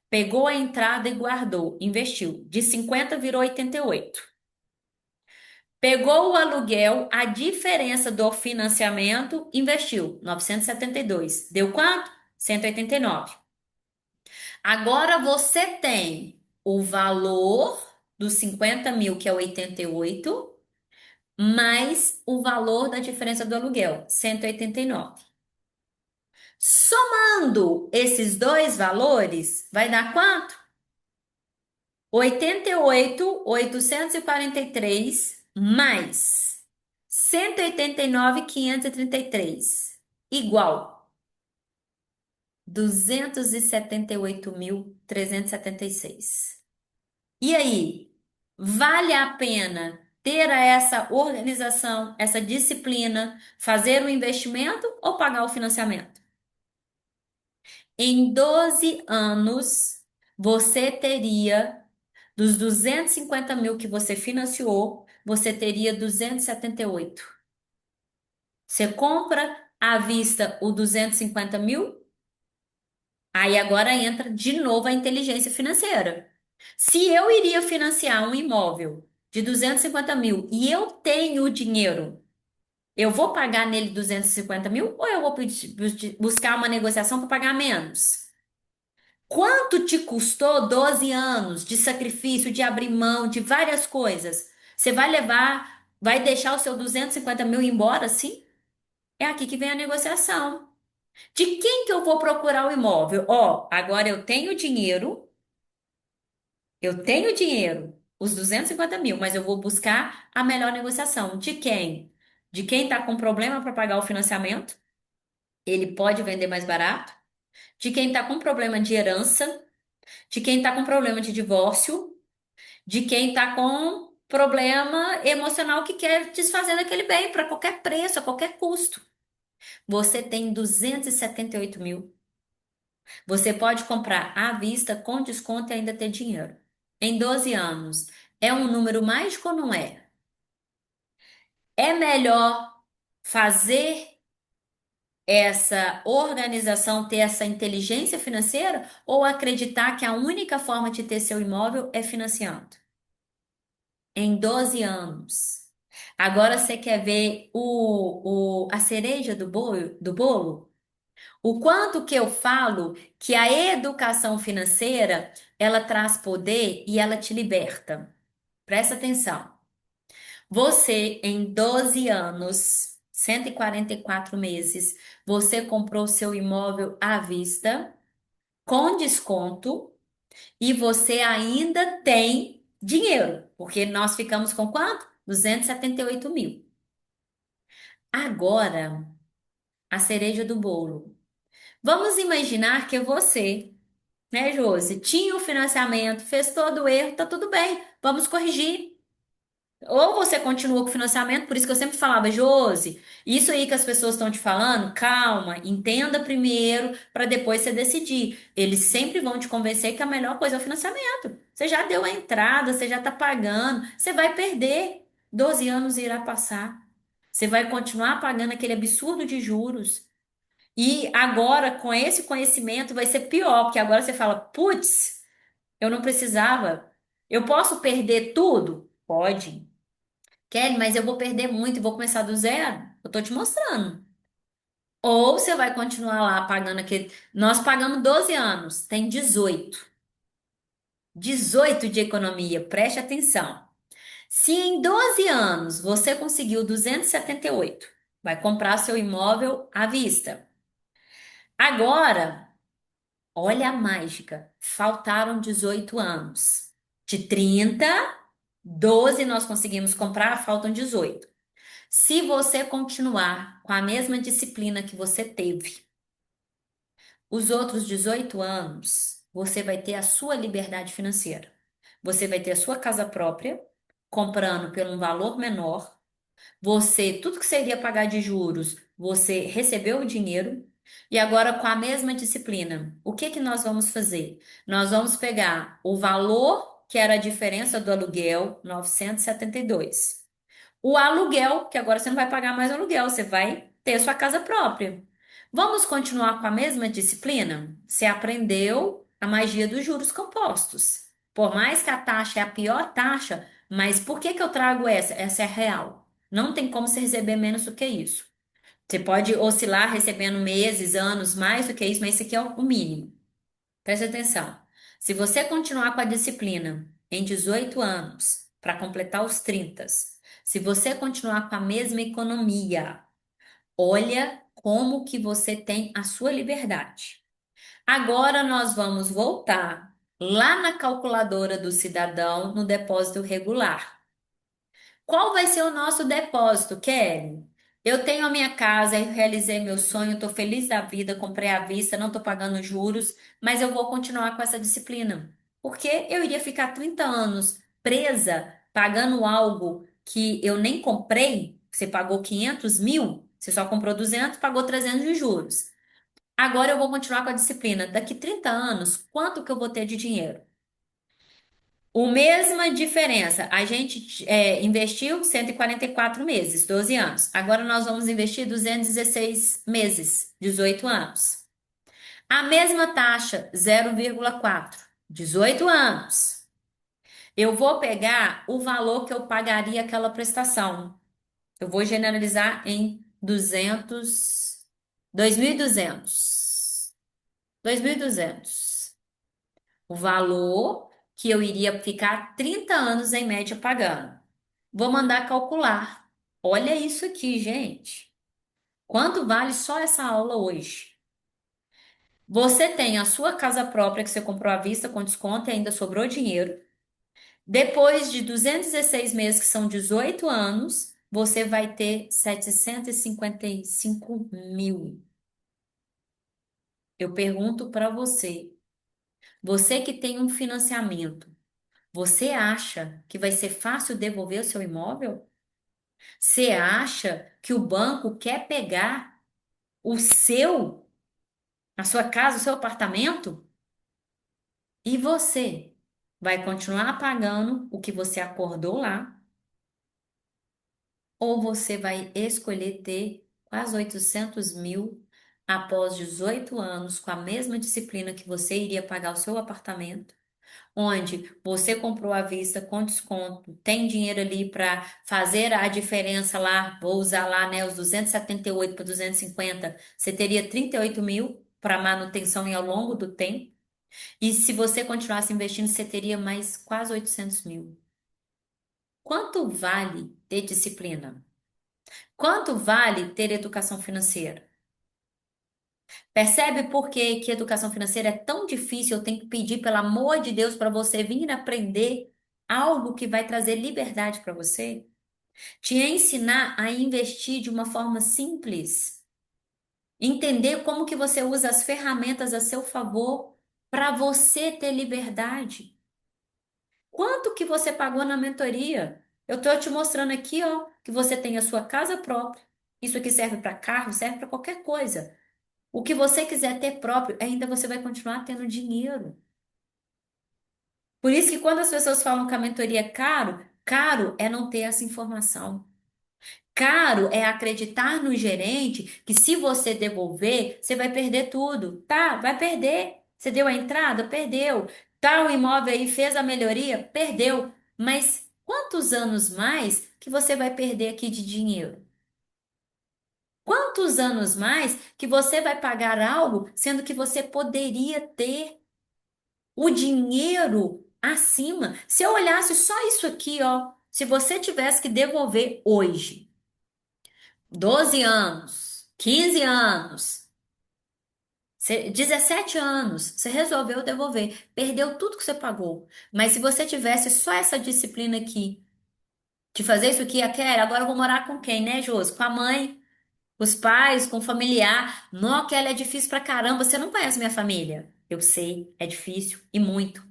pegou a entrada e guardou, investiu. De 50 virou 88. Pegou o aluguel, a diferença do financiamento, investiu 972. Deu quanto? 189. Agora você tem o valor dos 50.000, que é 88, mais o valor da diferença do aluguel, 189. Somando esses dois valores, vai dar quanto? 88.843 mais 189.533 igual 278.376. E aí, vale a pena ter essa organização, essa disciplina, fazer o investimento ou pagar o financiamento? Em 12 anos, você teria, dos 250.000 que você financiou, você teria 278. Você compra à vista o 250.000, aí agora entra de novo a inteligência financeira. Se eu iria financiar um imóvel de 250.000 e eu tenho o dinheiro, eu vou pagar nele 250.000 ou eu vou buscar uma negociação para pagar menos? Quanto te custou 12 anos de sacrifício, de abrir mão de várias coisas? Você vai levar, vai deixar o seu 250.000 embora, sim? É aqui que vem a negociação. De quem que eu vou procurar o imóvel? Ó, agora eu tenho dinheiro, os 250.000, mas eu vou buscar a melhor negociação. De quem? De quem está com problema para pagar o financiamento? Ele pode vender mais barato. De quem está com problema de herança, de quem está com problema de divórcio, de quem está com problema emocional que quer desfazer daquele bem para qualquer preço, a qualquer custo. Você tem 278.000. Você pode comprar à vista com desconto e ainda ter dinheiro. Em 12 anos. É um número mágico ou não é? É melhor fazer essa organização, ter essa inteligência financeira ou acreditar que a única forma de ter seu imóvel é financiando? Em 12 anos. Agora você quer ver a cereja do bolo? O quanto que eu falo que a educação financeira, ela traz poder e ela te liberta. Presta atenção. Você, em 12 anos, 144 meses, você comprou seu imóvel à vista, com desconto, e você ainda tem dinheiro, porque nós ficamos com quanto? 278.000. Agora. a cereja do bolo. Vamos imaginar que você, né, Josi, tinha o financiamento, fez todo o erro, tá tudo bem, vamos corrigir. Ou você continua com o financiamento, por isso que eu sempre falava, Josi, isso aí que as pessoas estão te falando, calma, entenda primeiro para depois você decidir. Eles sempre vão te convencer que a melhor coisa é o financiamento. Você já deu a entrada, você já está pagando, você vai perder. 12 anos irá passar. Você vai continuar pagando aquele absurdo de juros. E agora, com esse conhecimento, vai ser pior, porque agora você fala, putz, eu não precisava. Eu posso perder tudo? Pode. Kelly, mas eu vou perder muito e vou começar do zero. Eu tô te mostrando. Ou você vai continuar lá pagando aquele. Nós pagamos 12 anos, tem 18. 18 de economia, preste atenção. Se em 12 anos você conseguiu 278, vai comprar seu imóvel à vista. Agora, olha a mágica, faltaram 18 anos. De 30, 12 nós conseguimos comprar, faltam 18. Se você continuar com a mesma disciplina que você teve, os outros 18 anos, você vai ter a sua liberdade financeira. Você vai ter a sua casa própria, comprando por um valor menor. Você, tudo que você iria pagar de juros, você recebeu o dinheiro. E agora, com a mesma disciplina, o que que nós vamos fazer? Nós vamos pegar o valor que era a diferença do aluguel, 972. O aluguel, que agora você não vai pagar mais aluguel, você vai ter sua casa própria. Vamos continuar com a mesma disciplina? Você aprendeu a magia dos juros compostos. Por mais que a taxa é a pior taxa, mas por que que eu trago essa? Essa é real. Não tem como você receber menos do que isso. Você pode oscilar recebendo meses, anos, mais do que isso, mas isso aqui é o mínimo. Preste atenção. Se você continuar com a disciplina em 18 anos, para completar os 30, se você continuar com a mesma economia, olha como que você tem a sua liberdade. Agora nós vamos voltar lá na calculadora do cidadão no depósito regular. Qual vai ser o nosso depósito, Kelly? Eu tenho a minha casa, eu realizei meu sonho, estou feliz da vida, comprei à vista, não estou pagando juros, mas eu vou continuar com essa disciplina. Porque eu iria ficar 30 anos presa pagando algo que eu nem comprei. Você pagou 500 mil, você só comprou 200, pagou 300 de juros. Agora eu vou continuar com a disciplina. Daqui 30 anos, quanto que eu vou ter de dinheiro? O mesma diferença. A gente investiu 144 meses, 12 anos. Agora nós vamos investir 216 meses, 18 anos. A mesma taxa, 0,4, 18 anos. Eu vou pegar o valor que eu pagaria aquela prestação. Eu vou generalizar em 200, 2.200. 2.200. O valor que eu iria ficar 30 anos em média pagando. Vou mandar calcular. Olha isso aqui, gente. Quanto vale só essa aula hoje? Você tem a sua casa própria que você comprou à vista com desconto e ainda sobrou dinheiro. Depois de 216 meses, que são 18 anos, você vai ter 755 mil. Eu pergunto para você, você que tem um financiamento, você acha que vai ser fácil devolver o seu imóvel? Você acha que o banco quer pegar o seu, a sua casa, o seu apartamento? E você vai continuar pagando o que você acordou lá? Ou você vai escolher ter quase 800 mil após 18 anos com a mesma disciplina que você iria pagar o seu apartamento? Onde você comprou à vista com desconto, tem dinheiro ali para fazer a diferença lá, vou usar lá, né, os 278 para 250, você teria 38 mil para manutenção e ao longo do tempo. E se você continuasse investindo, você teria mais quase 800 mil. Quanto vale ter disciplina? Quanto vale ter educação financeira? Percebe por que educação financeira é tão difícil? Eu tenho que pedir, pelo amor de Deus, para você vir aprender algo que vai trazer liberdade para você? Te ensinar a investir de uma forma simples. Entender como que você usa as ferramentas a seu favor para você ter liberdade. Quanto que você pagou na mentoria? Eu estou te mostrando aqui, ó, que você tem a sua casa própria. Isso aqui serve para carro, serve para qualquer coisa. O que você quiser ter próprio, ainda você vai continuar tendo dinheiro. Por isso que quando as pessoas falam que a mentoria é caro, caro é não ter essa informação. Caro é acreditar no gerente que se você devolver, você vai perder tudo. Tá, vai perder. Você deu a entrada? Perdeu. Tá, o imóvel aí fez a melhoria? Perdeu. Mas quantos anos mais que você vai perder aqui de dinheiro? Quantos anos mais que você vai pagar algo sendo que você poderia ter o dinheiro acima? Se eu olhasse só isso aqui, ó, se você tivesse que devolver hoje 12 anos, 15 anos, 17 anos, você resolveu devolver, perdeu tudo que você pagou. Mas se você tivesse só essa disciplina aqui, de fazer isso aqui, a Kelly, agora eu vou morar com quem, né, Josi? Com a mãe, com os pais, com o familiar. Não, Kelly, é difícil pra caramba, você não conhece minha família. Eu sei, é difícil e muito.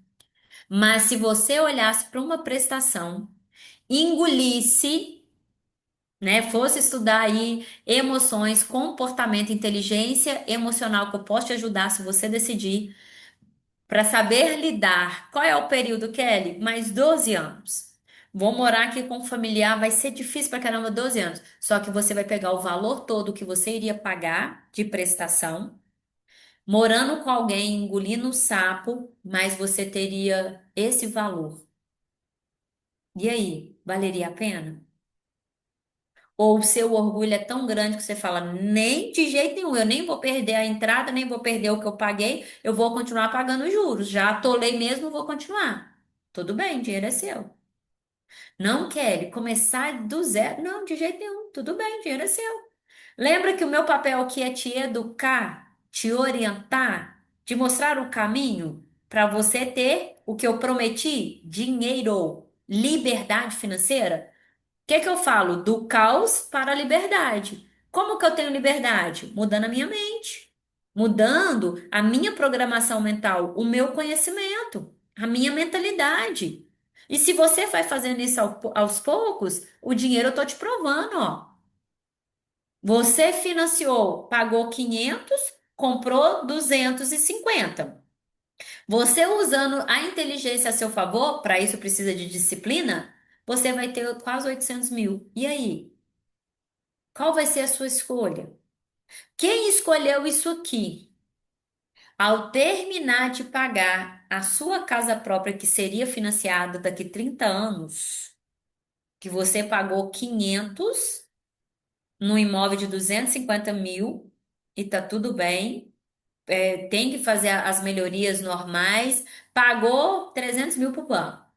Mas se você olhasse para uma prestação, engolisse, né, fosse estudar aí emoções, comportamento, inteligência emocional que eu posso te ajudar se você decidir, para saber lidar. Qual é o período, Kelly? Mais 12 anos. Vou morar aqui com um familiar, vai ser difícil pra caramba 12 anos. Só que você vai pegar o valor todo que você iria pagar de prestação, morando com alguém, engolindo um sapo, mas você teria esse valor. E aí, valeria a pena? Ou o seu orgulho é tão grande que você fala, nem de jeito nenhum, eu nem vou perder a entrada, nem vou perder o que eu paguei, eu vou continuar pagando juros. Já atolei mesmo, vou continuar. Tudo bem, dinheiro é seu. Não quer começar do zero? Não, de jeito nenhum. Tudo bem, dinheiro é seu. Lembra que o meu papel aqui é te educar, te orientar, te mostrar o caminho para você ter o que eu prometi? Dinheiro, liberdade financeira. O que que eu falo? Do caos para a liberdade. Como que eu tenho liberdade? Mudando a minha mente, mudando a minha programação mental, o meu conhecimento, a minha mentalidade. E se você vai fazendo isso aos poucos, o dinheiro eu tô te provando, ó. Você financiou, pagou 500, comprou 250. Você usando a inteligência a seu favor, para isso precisa de disciplina, você vai ter quase 800 mil. E aí? Qual vai ser a sua escolha? Quem escolheu isso aqui? Ao terminar de pagar a sua casa própria, que seria financiada daqui 30 anos, que você pagou 500 no imóvel de 250 mil e tá tudo bem, tem que fazer as melhorias normais, pagou 300 mil para o banco.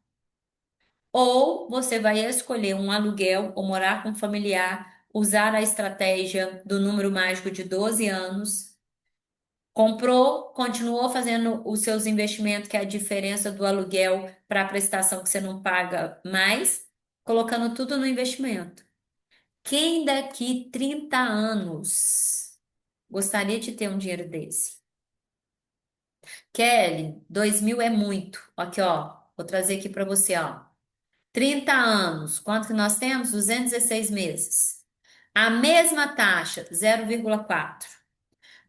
Ou você vai escolher um aluguel ou morar com um familiar, usar a estratégia do número mágico de 12 anos. Comprou, continuou fazendo os seus investimentos, que é a diferença do aluguel para a prestação que você não paga mais, colocando tudo no investimento. Quem daqui 30 anos gostaria de ter um dinheiro desse? Kelly, 2 mil é muito. Aqui, ó, vou trazer aqui para você, ó. 30 anos, quanto que nós temos? 216 meses. A mesma taxa, 0,4.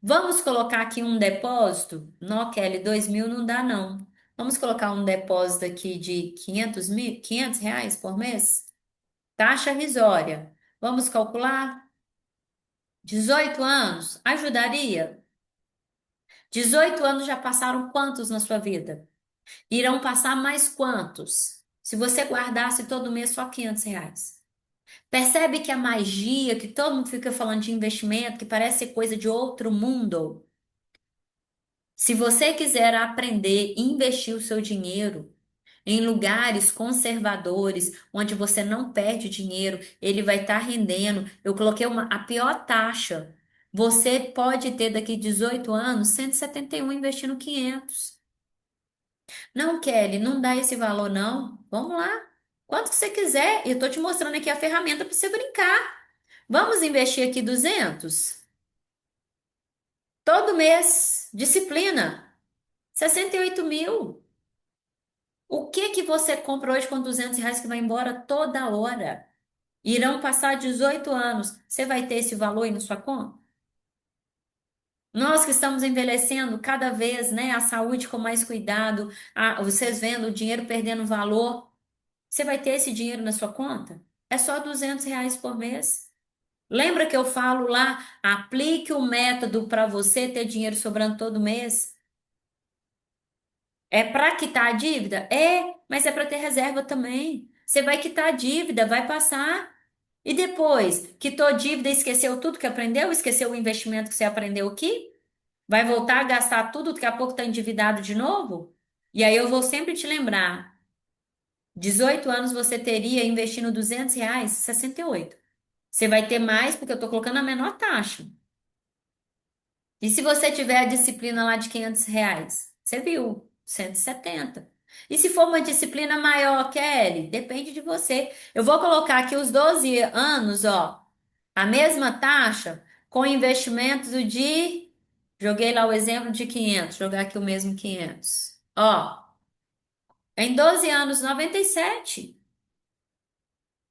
Vamos colocar aqui um depósito? Não, Kelly, 2 mil não dá, não. Vamos colocar um depósito aqui de 500 mil, 500 reais por mês? Taxa risória. Vamos calcular? 18 anos, ajudaria? 18 anos já passaram quantos na sua vida? Irão passar mais quantos? Se você guardasse todo mês só 500 reais. Percebe que a magia, que todo mundo fica falando de investimento, que parece coisa de outro mundo. Se você quiser aprender e investir o seu dinheiro em lugares conservadores, onde você não perde dinheiro, ele vai estar rendendo. Eu coloquei a pior taxa. Você pode ter daqui 18 anos 171 investindo 500. Não, Kelly, não dá esse valor, não. Vamos lá. Quanto que você quiser. Eu estou te mostrando aqui a ferramenta para você brincar. Vamos investir aqui 200? Todo mês, disciplina, 68 mil. O que que você compra hoje com R$ 200 que vai embora toda hora? Irão passar 18 anos. Você vai ter esse valor aí na sua conta? Nós que estamos envelhecendo cada vez, né, a saúde com mais cuidado, vocês vendo o dinheiro perdendo valor, você vai ter esse dinheiro na sua conta? É só R$ 200 por mês. Lembra que eu falo lá, aplique o método para você ter dinheiro sobrando todo mês? É para quitar a dívida? É, mas é para ter reserva também. Você vai quitar a dívida, vai passar. E depois, quitou a dívida, esqueceu tudo que aprendeu, esqueceu o investimento que você aprendeu aqui? Vai voltar a gastar tudo, daqui a pouco está endividado de novo? E aí eu vou sempre te lembrar, 18 anos você teria investindo R$ 200, 68. Você vai ter mais porque eu estou colocando a menor taxa. E se você tiver a disciplina lá de R$ 500? Você viu, 170. E se for uma disciplina maior, Kelly? Depende de você. Eu vou colocar aqui os 12 anos, ó, a mesma taxa com investimentos de. Joguei lá o exemplo de 500, jogar aqui o mesmo 500. Ó, em 12 anos, 97.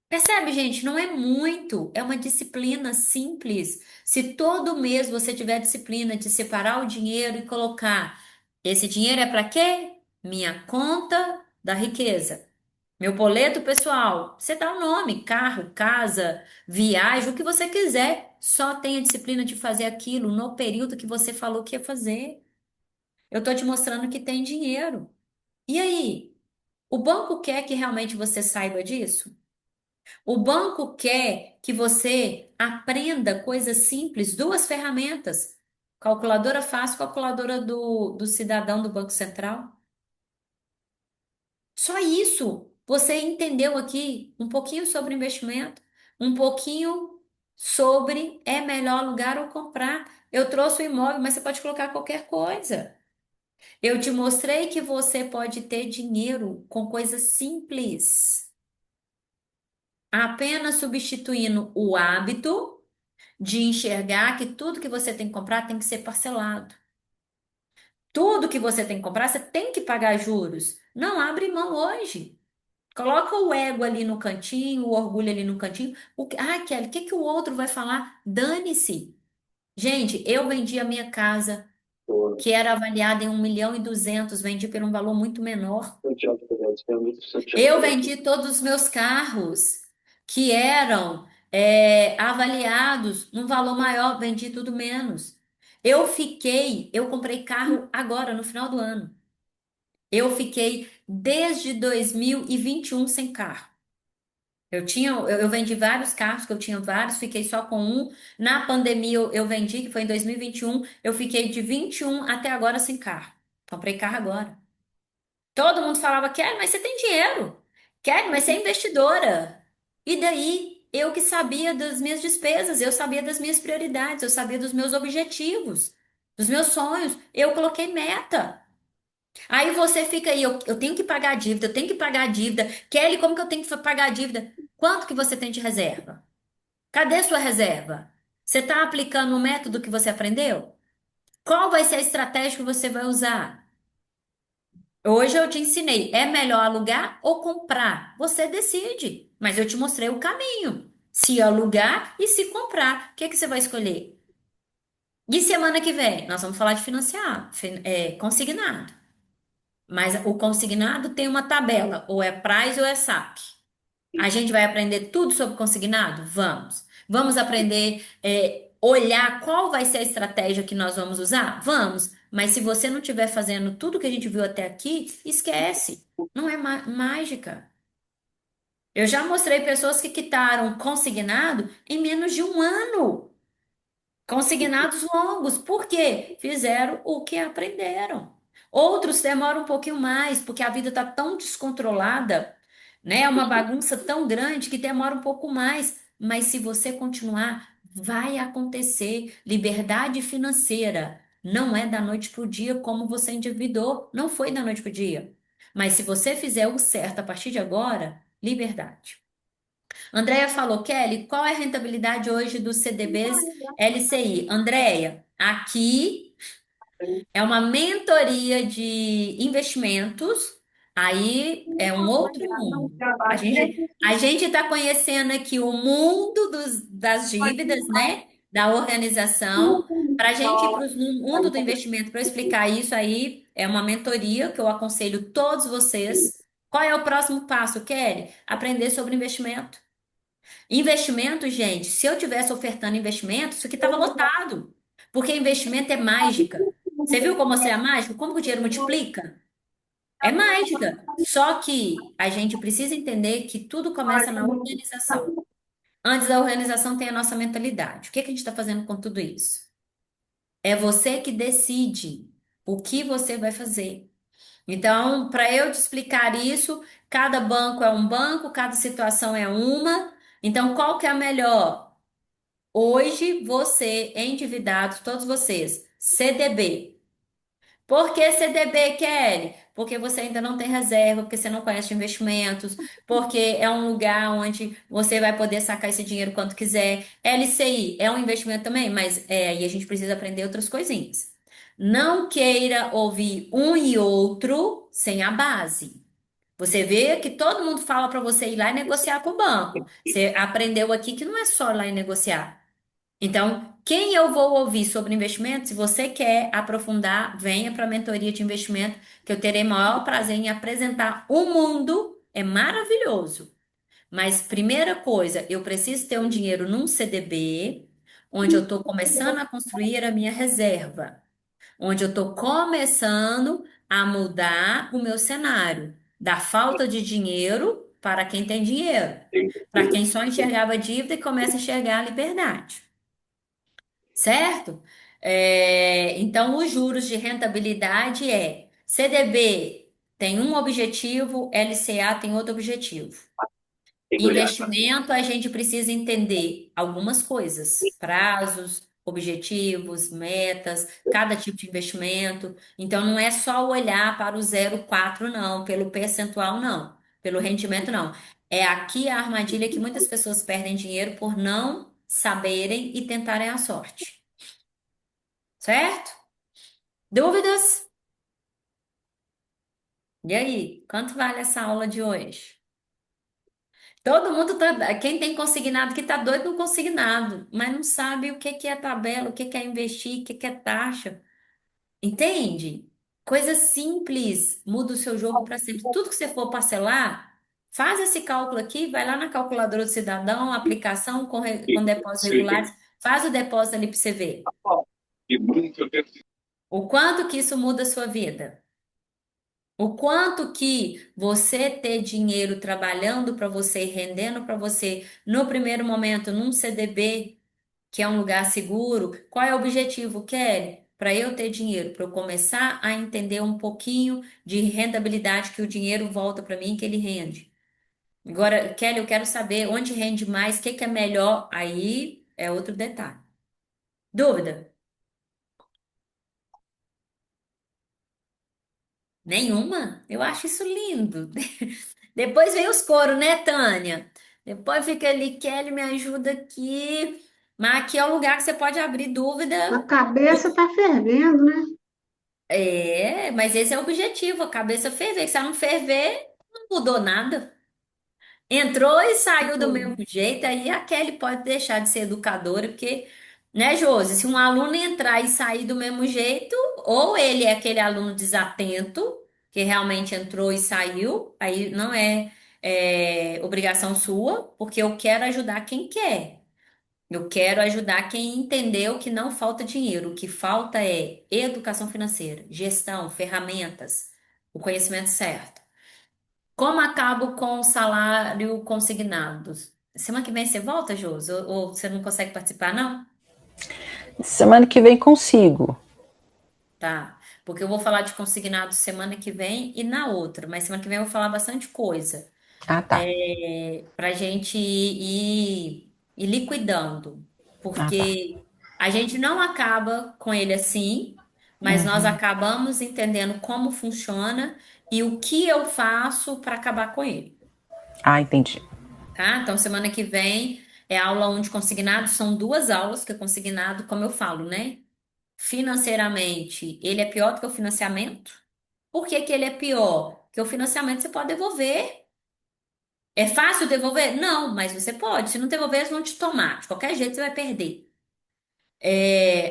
Percebe, gente? Não é muito, é uma disciplina simples. Se todo mês você tiver disciplina de separar o dinheiro e colocar, esse dinheiro é para quê? Minha conta da riqueza. Meu boleto pessoal, você dá o nome, carro, casa, viagem, o que você quiser. Só tenha disciplina de fazer aquilo no período que você falou que ia fazer. Eu tô te mostrando que tem dinheiro. E aí? O banco quer que realmente você saiba disso? O banco quer que você aprenda coisas simples, duas ferramentas. Calculadora fácil, calculadora do cidadão do Banco Central. Só isso. Você entendeu aqui um pouquinho sobre investimento, um pouquinho sobre é melhor alugar ou comprar. Eu trouxe o imóvel, mas você pode colocar qualquer coisa. Eu te mostrei que você pode ter dinheiro com coisas simples, apenas substituindo o hábito de enxergar que tudo que você tem que comprar tem que ser parcelado. Tudo que você tem que comprar, você tem que pagar juros. Não abre mão hoje. Coloca o ego ali no cantinho, o orgulho ali no cantinho. Kelly, o que que o outro vai falar? Dane-se. Gente, eu vendi a minha casa, que era avaliada em 1.200.000, vendi por um valor muito menor. Eu vendi todos os meus carros, que eram avaliados num valor maior, vendi tudo menos. Eu comprei carro agora, no final do ano. Eu fiquei desde 2021 sem carro. Eu vendi vários carros, que eu tinha vários, fiquei só com um. Na pandemia eu vendi, que foi em 2021. Eu fiquei de 21 até agora sem carro. Comprei carro agora. Todo mundo falava, Kelly, mas você tem dinheiro. Kelly, mas você é investidora. E daí, eu que sabia das minhas despesas, eu sabia das minhas prioridades, eu sabia dos meus objetivos, dos meus sonhos. Eu coloquei meta. Aí você fica aí, eu tenho que pagar a dívida, eu tenho que pagar a dívida. Kelly, como que eu tenho que pagar a dívida? Quanto que você tem de reserva? Cadê sua reserva? Você está aplicando o método que você aprendeu? Qual vai ser a estratégia que você vai usar? Hoje eu te ensinei, é melhor alugar ou comprar? Você decide, mas eu te mostrei o caminho. Se alugar e se comprar, o que que você vai escolher? E semana que vem, nós vamos falar de financiar, consignado. Mas o consignado tem uma tabela, ou é prazo ou é saque. A gente vai aprender tudo sobre consignado? Vamos. Vamos aprender, olhar qual vai ser a estratégia que nós vamos usar? Vamos. Mas se você não estiver fazendo tudo que a gente viu até aqui, esquece. Não é mágica. Eu já mostrei pessoas que quitaram consignado em menos de um ano. Consignados longos, por quê? Fizeram o que aprenderam. Outros demoram um pouquinho mais, porque a vida está tão descontrolada, né? É uma bagunça tão grande que demora um pouco mais. Mas se você continuar, vai acontecer. Liberdade financeira não é da noite para o dia como você endividou. Não foi da noite para o dia. Mas se você fizer o certo a partir de agora, liberdade. Andréia falou, Kelly, qual é a rentabilidade hoje dos CDBs LCI? Andréia, aqui é uma mentoria de investimentos, aí é um outro mundo. A gente está conhecendo aqui o mundo das dívidas, né? Da organização. Para a gente ir para o mundo do investimento, para eu explicar isso aí, é uma mentoria que eu aconselho todos vocês. Qual é o próximo passo, Kelly? Aprender sobre investimento. Investimento, gente, se eu tivesse ofertando investimento, isso aqui estava lotado. Porque investimento é mágica. Você viu como você é mágico? Como que o dinheiro multiplica? É mágica. Só que a gente precisa entender que tudo começa na organização. Antes da organização tem a nossa mentalidade. O que que a gente está fazendo com tudo isso? É você que decide o que você vai fazer. Então, para eu te explicar isso, cada banco é um banco, cada situação é uma. Então, qual que é a melhor? Hoje, você, endividado, todos vocês, CDB. Por que CDB, Kelly? Porque você ainda não tem reserva, porque você não conhece investimentos, porque é um lugar onde você vai poder sacar esse dinheiro quando quiser. LCI é um investimento também, mas aí a gente precisa aprender outras coisinhas. Não queira ouvir um e outro sem a base. Você vê que todo mundo fala para você ir lá e negociar com o banco. Você aprendeu aqui que não é só ir lá e negociar. Então, quem eu vou ouvir sobre investimento? Se você quer aprofundar, venha para a mentoria de investimento, que eu terei maior prazer em apresentar o mundo. É maravilhoso. Mas, primeira coisa, eu preciso ter um dinheiro num CDB, onde eu estou começando a construir a minha reserva, onde eu estou começando a mudar o meu cenário, da falta de dinheiro para quem tem dinheiro, para quem só enxergava dívida e começa a enxergar a liberdade. Certo? Então, os juros de rentabilidade é CDB tem um objetivo, LCA tem outro objetivo. Investimento, a gente precisa entender algumas coisas, prazos, objetivos, metas, cada tipo de investimento. Então, não é só olhar para o 0,4 não, pelo percentual, não, pelo rendimento, não. É aqui a armadilha que muitas pessoas perdem dinheiro por não saberem e tentarem a sorte. Certo? Dúvidas? E aí, quanto vale essa aula de hoje? Todo mundo tá, quem tem consignado que tá doido no consignado, mas não sabe o que que é tabela, o que que é investir, o que que é taxa. Entende? Coisa simples, muda o seu jogo para sempre. Tudo que você for parcelar, faz esse cálculo aqui, vai lá na calculadora do cidadão, aplicação com depósitos regulares, faz o depósito ali para você ver. O quanto que isso muda a sua vida? O quanto que você ter dinheiro trabalhando para você e rendendo para você no primeiro momento num CDB, que é um lugar seguro, qual é o objetivo, Kelly? Para eu ter dinheiro, para eu começar a entender um pouquinho de rentabilidade que o dinheiro volta para mim, que ele rende. Agora, Kelly, eu quero saber onde rende mais, o que que é melhor, aí é outro detalhe. Dúvida? Nenhuma? Eu acho isso lindo. Depois vem os coros, né, Tânia? Depois fica ali, Kelly, me ajuda aqui. Mas aqui é o lugar que você pode abrir A dúvida. cabeça está fervendo, né? Mas esse é o objetivo, a cabeça ferver. Se ela não ferver, não mudou nada. Entrou e saiu do mesmo jeito, aí a Kelly pode deixar de ser educadora, porque, né, Josi, se um aluno entrar e sair do mesmo jeito, ou ele é aquele aluno desatento, que realmente entrou e saiu, aí não é obrigação sua, porque eu quero ajudar quem quer. Eu quero ajudar quem entendeu que não falta dinheiro, o que falta é educação financeira, gestão, ferramentas, o conhecimento certo. Como acabo com o salário consignado? Semana que vem você volta, Josi? Ou você não consegue participar, não? Semana que vem consigo. Tá. Porque eu vou falar de consignado semana que vem e na outra, mas semana que vem eu vou falar bastante coisa. Ah, tá. Para a gente ir liquidando. Ah, tá. Porque a gente não acaba com ele assim, mas nós acabamos entendendo como funciona e o que eu faço para acabar com ele. Ah, entendi. tá? Então, semana que vem é aula 1 de consignado, são duas aulas, que é consignado, como eu falo, né? Financeiramente, ele é pior do que o financiamento. Por que que ele é pior? Porque o financiamento você pode devolver. É fácil devolver? Não, mas você pode. Se não devolver, eles vão te tomar. De qualquer jeito, você vai perder.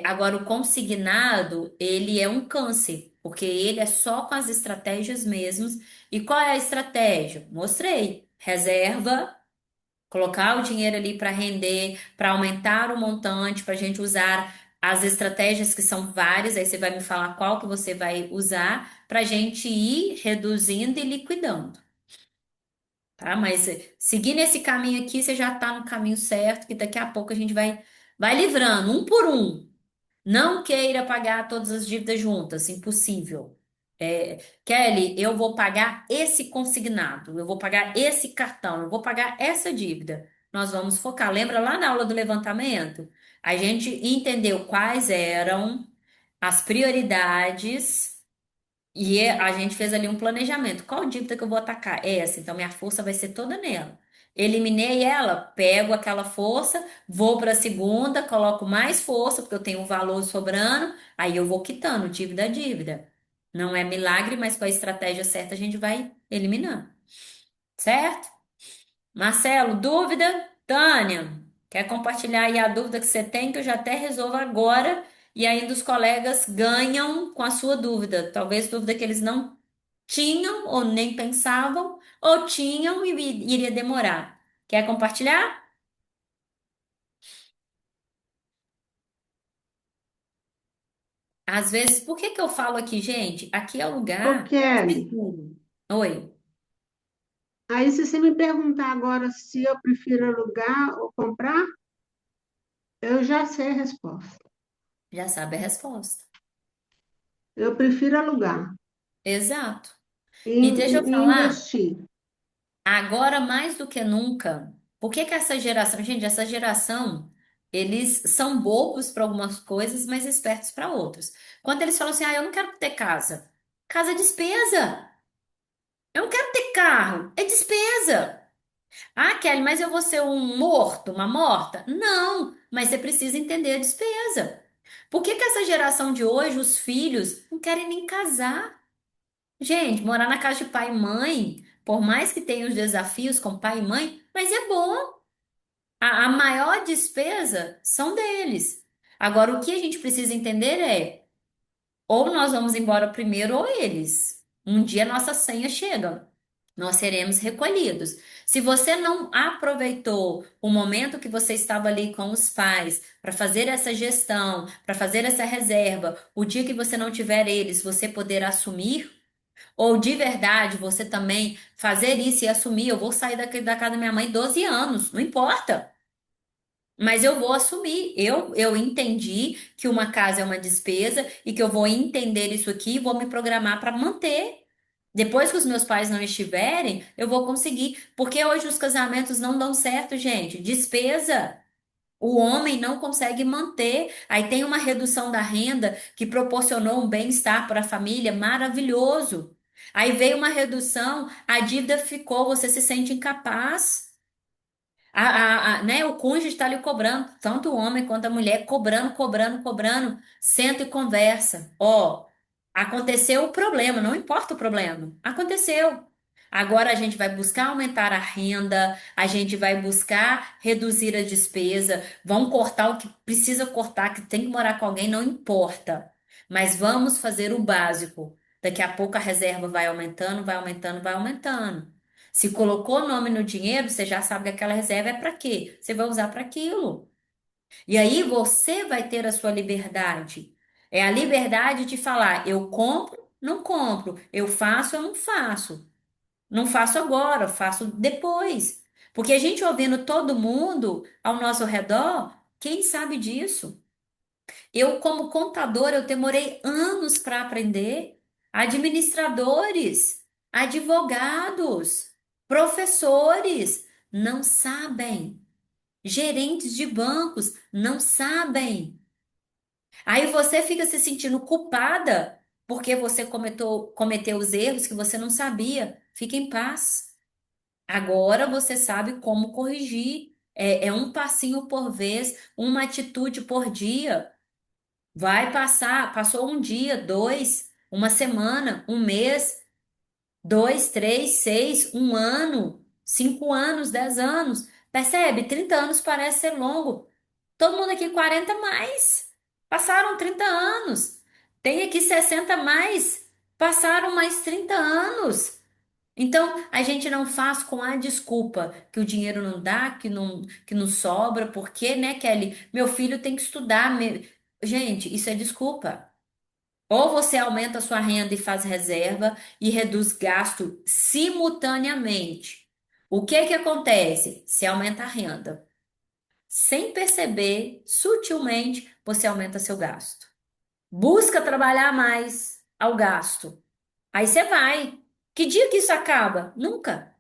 Agora, o consignado, ele é um câncer, porque ele é só com as estratégias mesmos. E qual é a estratégia? Mostrei. Reserva, colocar o dinheiro ali para render, para aumentar o montante, para a gente usar as estratégias que são várias. Aí você vai me falar qual que você vai usar para a gente ir reduzindo e liquidando. Tá? Mas seguindo esse caminho aqui, você já está no caminho certo, que daqui a pouco a gente vai livrando, um por um. Não queira pagar todas as dívidas juntas, impossível. Kelly, eu vou pagar esse consignado, eu vou pagar esse cartão, eu vou pagar essa dívida. Nós vamos focar. Lembra lá na aula do levantamento? A gente entendeu quais eram as prioridades e a gente fez ali um planejamento. Qual dívida que eu vou atacar? Essa, então minha força vai ser toda nela. Eliminei ela, pego aquela força, vou para a segunda, coloco mais força, porque eu tenho um valor sobrando, aí eu vou quitando dívida a dívida. Não é milagre, mas com a estratégia certa a gente vai eliminando, certo? Marcelo, dúvida? Tânia, quer compartilhar aí a dúvida que você tem, que eu já até resolvo agora, e ainda os colegas ganham com a sua dúvida. Talvez dúvida que eles não tinham ou nem pensavam, ou tinham e iria demorar. Quer compartilhar? Às vezes, por que que eu falo aqui, gente? Aqui é o Ô, lugar Kelly, seguro. Oi, aí se você me perguntar agora se eu prefiro alugar ou comprar, eu já sei a resposta. já sabe a resposta. Eu prefiro alugar Exato. e, E deixa eu e falar. investir. Agora, mais do que nunca, por que que essa geração, gente, essa geração, eles são bobos para algumas coisas, mas espertos para outras. Quando eles falam assim, eu não quero ter casa. Casa é despesa. Eu não quero ter carro. É despesa. Ah, Kelly, mas eu vou ser um morto, uma morta? Não, mas você precisa entender a despesa. Por que que essa geração de hoje, os filhos, não querem nem casar? Gente, morar na casa de pai e mãe, por mais que tenha os desafios com pai e mãe, mas é bom. A maior despesa são deles. Agora, o que a gente precisa entender é, ou nós vamos embora primeiro ou eles. Um dia nossa senha chega. Nós seremos recolhidos. Se você não aproveitou o momento que você estava ali com os pais para fazer essa gestão, para fazer essa reserva, o dia que você não tiver eles, você poder assumir. Ou de verdade você também fazer isso e assumir, eu vou sair da casa da minha mãe 12 anos, não importa. Mas eu vou assumir. Eu entendi que uma casa é uma despesa e que eu vou entender isso aqui e vou me programar para manter. Depois que os meus pais não estiverem, eu vou conseguir. Porque hoje os casamentos não dão certo, gente. Despesa. O homem não consegue manter. Aí tem uma redução da renda que proporcionou um bem-estar para a família maravilhoso. Aí veio uma redução, a dívida ficou, você se sente incapaz. Né, o cônjuge está ali cobrando, tanto o homem quanto a mulher, cobrando, cobrando, cobrando. Senta e conversa. Ó, aconteceu o problema, não importa o problema. Aconteceu. Agora a gente vai buscar aumentar a renda, a gente vai buscar reduzir a despesa, vamos cortar o que precisa cortar, que tem que morar com alguém, não importa. Mas vamos fazer o básico. Daqui a pouco a reserva vai aumentando, vai aumentando, vai aumentando. Se colocou o nome no dinheiro, você já sabe que aquela reserva é para quê? Você vai usar para aquilo. E aí você vai ter a sua liberdade. É a liberdade de falar, eu compro, não compro, eu faço, eu não faço. Não faço agora, eu faço depois. Porque a gente ouvindo todo mundo ao nosso redor, quem sabe disso? Eu, como contador, eu demorei anos para aprender. Administradores, advogados, professores não sabem. Gerentes de bancos não sabem. Aí você fica se sentindo culpada porque você cometeu os erros que você não sabia. Fique em paz. Agora você sabe como corrigir. É um passinho por vez, uma atitude por dia. Vai passar, passou um dia, dois, uma semana, um mês, dois, três, seis, um ano, 5 anos, 10 anos. Percebe? 30 anos parece ser longo. Todo mundo aqui 40 mais. Passaram 30 anos. Tem aqui 60 mais. Passaram mais 30 anos. Então, a gente não faz com a desculpa que o dinheiro não dá, que não sobra, porque, né, Kelly? Meu filho tem que estudar. Gente, isso é desculpa. Ou você aumenta a sua renda e faz reserva e reduz gasto simultaneamente. O que que acontece? Se aumenta a renda. Sem perceber, sutilmente, você aumenta seu gasto. Busca trabalhar mais ao gasto. Aí você vai. Que dia que isso acaba? Nunca.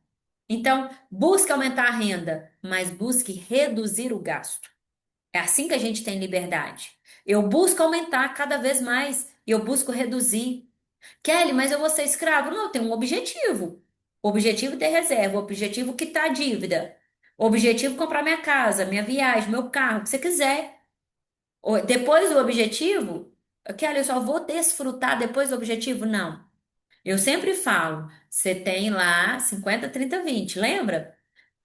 Então, busque aumentar a renda, mas busque reduzir o gasto. É assim que a gente tem liberdade. Eu busco aumentar cada vez mais e eu busco reduzir. Kelly, mas eu vou ser escravo? Não, eu tenho um objetivo. O objetivo é ter reserva, o objetivo é quitar a dívida. O objetivo é comprar minha casa, minha viagem, meu carro, o que você quiser. Depois do objetivo, Kelly, eu só vou desfrutar depois do objetivo? Não. Eu sempre falo, você tem lá 50, 30, 20, lembra?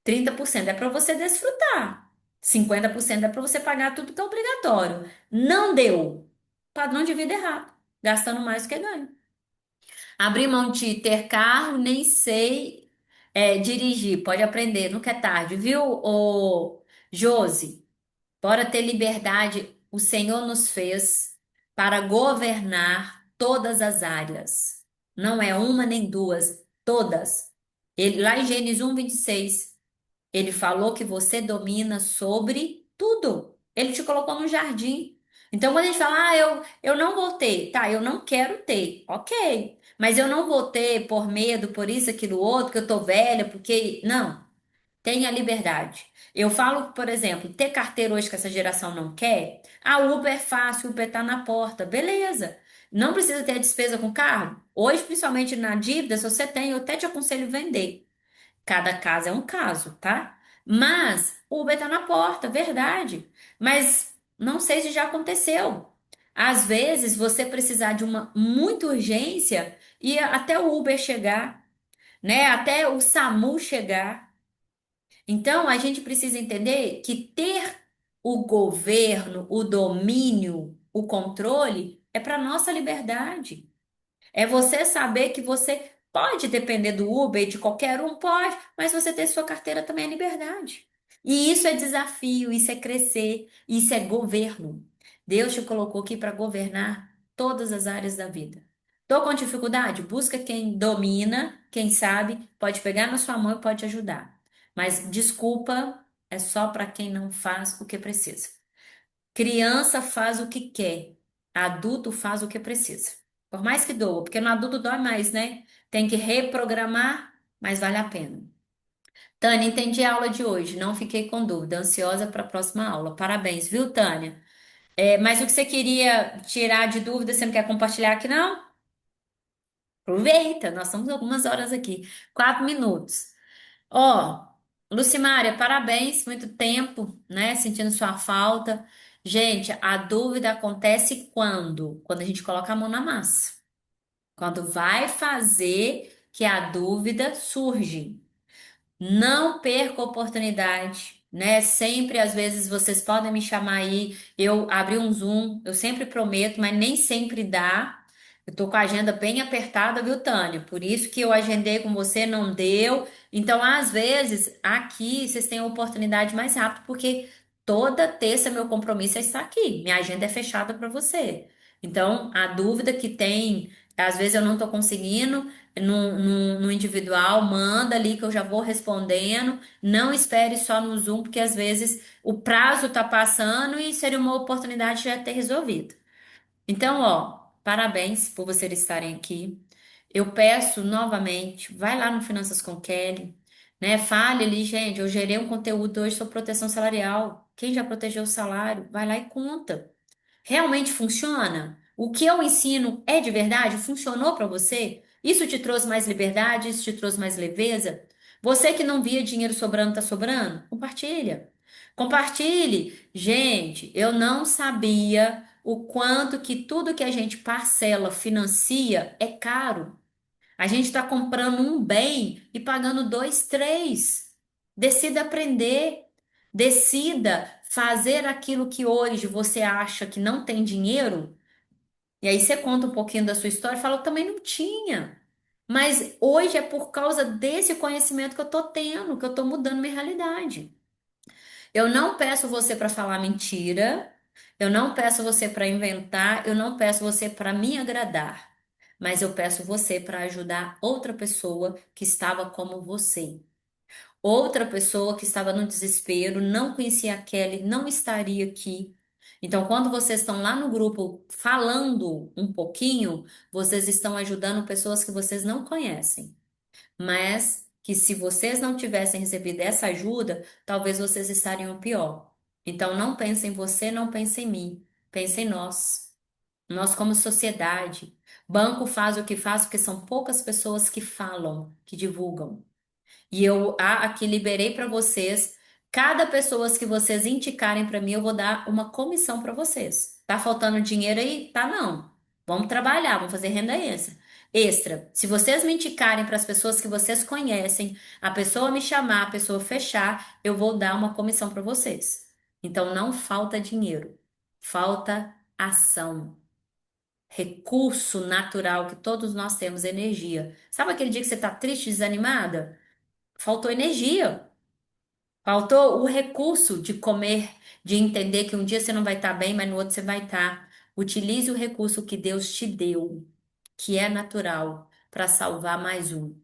30% é para você desfrutar. 50% é para você pagar tudo que é obrigatório. Não deu. Padrão de vida errado. Gastando mais do que ganho. Abrir mão de ter carro, nem sei dirigir. Pode aprender, nunca é tarde, viu, Josi? Bora ter liberdade. O Senhor nos fez para governar todas as áreas. Não é uma nem duas, todas. Lá em Gênesis 1:26. Ele falou que você domina sobre tudo. Ele te colocou no jardim. Então, quando a gente fala, eu não vou ter, tá, eu não quero ter, ok. Mas eu não vou ter por medo, por isso, aquilo, outro, que eu tô velha, porque. Não, tenha liberdade. Eu falo, por exemplo, ter carteira hoje que essa geração não quer. Ah, o Uber é fácil, o Uber tá na porta. Beleza. Não precisa ter despesa com carro. Hoje, principalmente na dívida, se você tem, eu até te aconselho vender. Cada caso é um caso, tá? Mas o Uber tá na porta, verdade. Mas não sei se já aconteceu. Às vezes você precisar de uma muita urgência e até o Uber chegar, né? Até o SAMU chegar. Então a gente precisa entender que ter o governo, o domínio, o controle é para nossa liberdade. É você saber que você pode depender do Uber, e de qualquer um, pode, mas você ter sua carteira também é liberdade. E isso é desafio, isso é crescer, isso é governo. Deus te colocou aqui para governar todas as áreas da vida. Tô com dificuldade? Busca quem domina, quem sabe, pode pegar na sua mão e pode te ajudar. Mas desculpa é só para quem não faz o que precisa. Criança faz o que quer, adulto faz o que precisa. Por mais que doa, porque no adulto dói mais, né? Tem que reprogramar, mas vale a pena. Tânia, entendi a aula de hoje, não fiquei com dúvida, ansiosa para a próxima aula. Parabéns, viu, Tânia? Mas o que você queria tirar de dúvida, você não quer compartilhar aqui, não? Aproveita, nós estamos algumas horas aqui, 4 minutos. Ó, Lucimária, parabéns, muito tempo, né? Sentindo sua falta. Gente, a dúvida acontece quando? Quando a gente coloca a mão na massa. Quando vai fazer que a dúvida surge. Não perca a oportunidade, né? Sempre, às vezes, vocês podem me chamar aí, eu abri um Zoom, eu sempre prometo, mas nem sempre dá. Eu tô com a agenda bem apertada, viu, Tânia? Por isso que eu agendei com você, não deu. Então, às vezes, aqui vocês têm a oportunidade mais rápido, porque toda terça meu compromisso é estar aqui. Minha agenda é fechada para você. Então, a dúvida que tem, às vezes eu não tô conseguindo no individual, manda ali que eu já vou respondendo. Não espere só no Zoom, porque às vezes o prazo tá passando e seria uma oportunidade de já ter resolvido. Então, ó, parabéns por vocês estarem aqui. Eu peço novamente, vai lá no Finanças com Kelly, né? Fale ali, gente, eu gerei um conteúdo hoje sobre proteção salarial. Quem já protegeu o salário, vai lá e conta. Realmente funciona? O que eu ensino é de verdade? Funcionou para você? Isso te trouxe mais liberdade? Isso te trouxe mais leveza? Você que não via dinheiro sobrando, tá sobrando? Compartilha. Compartilhe. Gente, eu não sabia o quanto que tudo que a gente parcela, financia, é caro. A gente está comprando um bem e pagando dois, três. Decida aprender. Decida fazer aquilo que hoje você acha que não tem dinheiro. E aí você conta um pouquinho da sua história e fala, eu também não tinha. Mas hoje é por causa desse conhecimento que eu tô tendo, que eu tô mudando minha realidade. Eu não peço você para falar mentira, eu não peço você para inventar, eu não peço você para me agradar, mas eu peço você para ajudar outra pessoa que estava como você. Outra pessoa que estava no desespero, não conhecia a Kelly, não estaria aqui. Então, quando vocês estão lá no grupo falando um pouquinho, vocês estão ajudando pessoas que vocês não conhecem, mas que se vocês não tivessem recebido essa ajuda, talvez vocês estariam pior. Então, não pense em você, não pense em mim, pense em nós. Nós, como sociedade. Banco faz o que faz porque são poucas pessoas que falam, que divulgam. E eu aqui liberei para vocês. Cada pessoa que vocês indicarem para mim, eu vou dar uma comissão para vocês. Tá faltando dinheiro aí? Tá não. Vamos trabalhar, vamos fazer renda extra. Extra. Se vocês me indicarem para as pessoas que vocês conhecem, a pessoa me chamar, a pessoa fechar, eu vou dar uma comissão para vocês. Então não falta dinheiro, falta ação. Recurso natural que todos nós temos, energia. Sabe aquele dia que você tá triste, desanimada? Faltou energia, faltou o recurso de comer, de entender que um dia você não vai estar bem, mas no outro você vai estar. Utilize o recurso que Deus te deu, que é natural, para salvar mais um.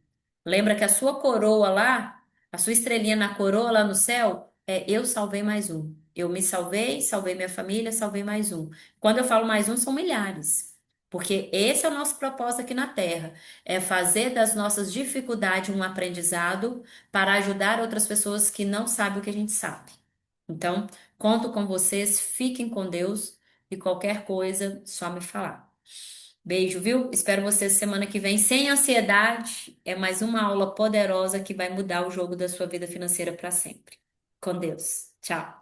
Lembra que a sua coroa lá, a sua estrelinha na coroa lá no céu, é eu salvei mais um. Eu me salvei, salvei minha família, salvei mais um. Quando eu falo mais um, são milhares. Porque esse é o nosso propósito aqui na Terra, é fazer das nossas dificuldades um aprendizado para ajudar outras pessoas que não sabem o que a gente sabe. Então, conto com vocês, fiquem com Deus e qualquer coisa, só me falar. Beijo, viu? Espero vocês semana que vem sem ansiedade. É mais uma aula poderosa que vai mudar o jogo da sua vida financeira para sempre. Com Deus. Tchau.